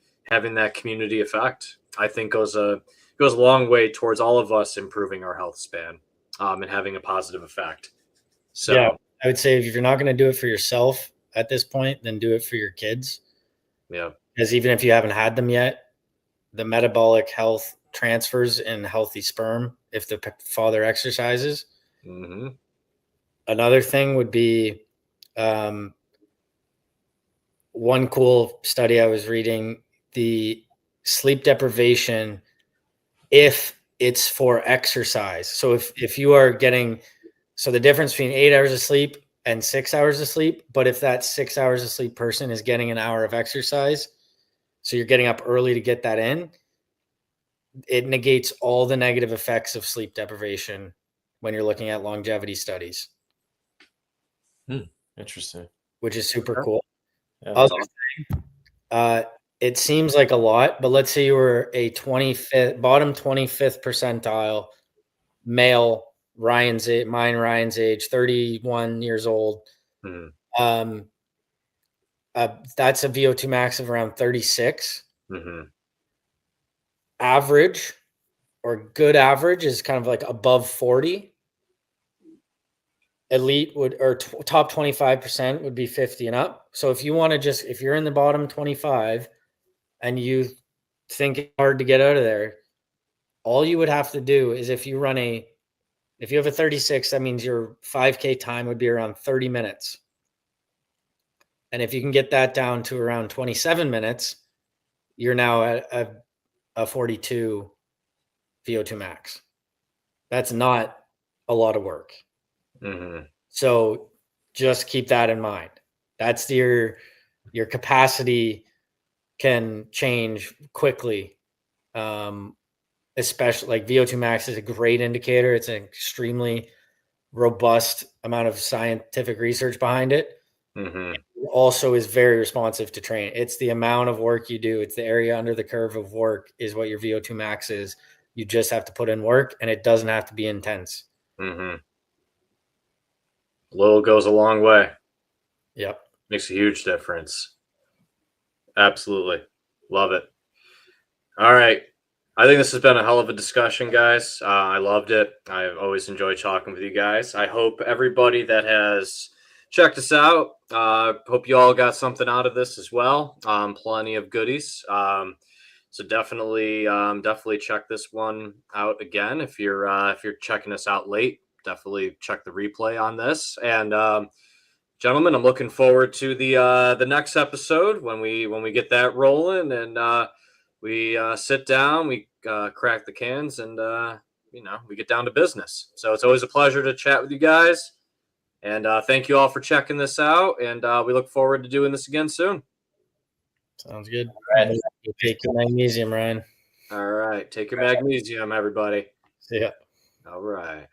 that community effect, I think goes a long way towards all of us improving our health span and having a positive effect. So Yeah, I would say if you're not going to do it for yourself at this point, then do it for your kids. yeah, Because even if you haven't had them yet, the metabolic health transfers in healthy sperm if the father exercises. mm-hmm. Another thing would be one cool study I was reading, the sleep deprivation if it's for exercise. So if you are getting, so the difference between 8 hours of sleep and 6 hours of sleep, but if that 6 hours of sleep person is getting an hour of exercise, so you're getting up early to get that in, it negates all the negative effects of sleep deprivation when you're looking at longevity studies. interesting. Which is super cool. Yeah, Other thing, it seems like a lot, but let's say you were a bottom 25th percentile male, Ryan's age, 31 years old. Mm-hmm. That's a VO2 max of around 36. Mm-hmm. Average or good average is kind of like above 40. Elite top 25% would be 50 and up. So if you want to if you're in the bottom 25 and you think it's hard to get out of there, all you would have to do is if you have a 36, that means your 5K time would be around 30 minutes. And if you can get that down to around 27 minutes, you're now at a 42 VO2 max. That's not a lot of work. Mm-hmm. So just keep that in mind. That's your capacity can change quickly. Especially like VO2 max is a great indicator. It's an extremely robust amount of scientific research behind it. Mm-hmm. also is very responsive to train. It's the amount of work you do. It's the area under the curve of work is what your VO2 max is. You just have to put in work, and it doesn't have to be intense. Mm-hmm. Little goes a long way. Yep. Makes a huge difference. Absolutely. Love it. All right. I think this has been a hell of a discussion, guys. I loved it. I've always enjoyed talking with you guys. I hope everybody that has checked us out, hope you all got something out of this as well. Plenty of goodies. So definitely check this one out again. If you're checking us out late, definitely check the replay on this. And gentlemen, I'm looking forward to the next episode when we get that rolling and we sit down, we crack the cans, and we get down to business. So it's always a pleasure to chat with you guys. And thank you all for checking this out. And we look forward to doing this again soon. Sounds good. All right. Take your magnesium, Ryan. All right. Take your magnesium, everybody. See ya. All right.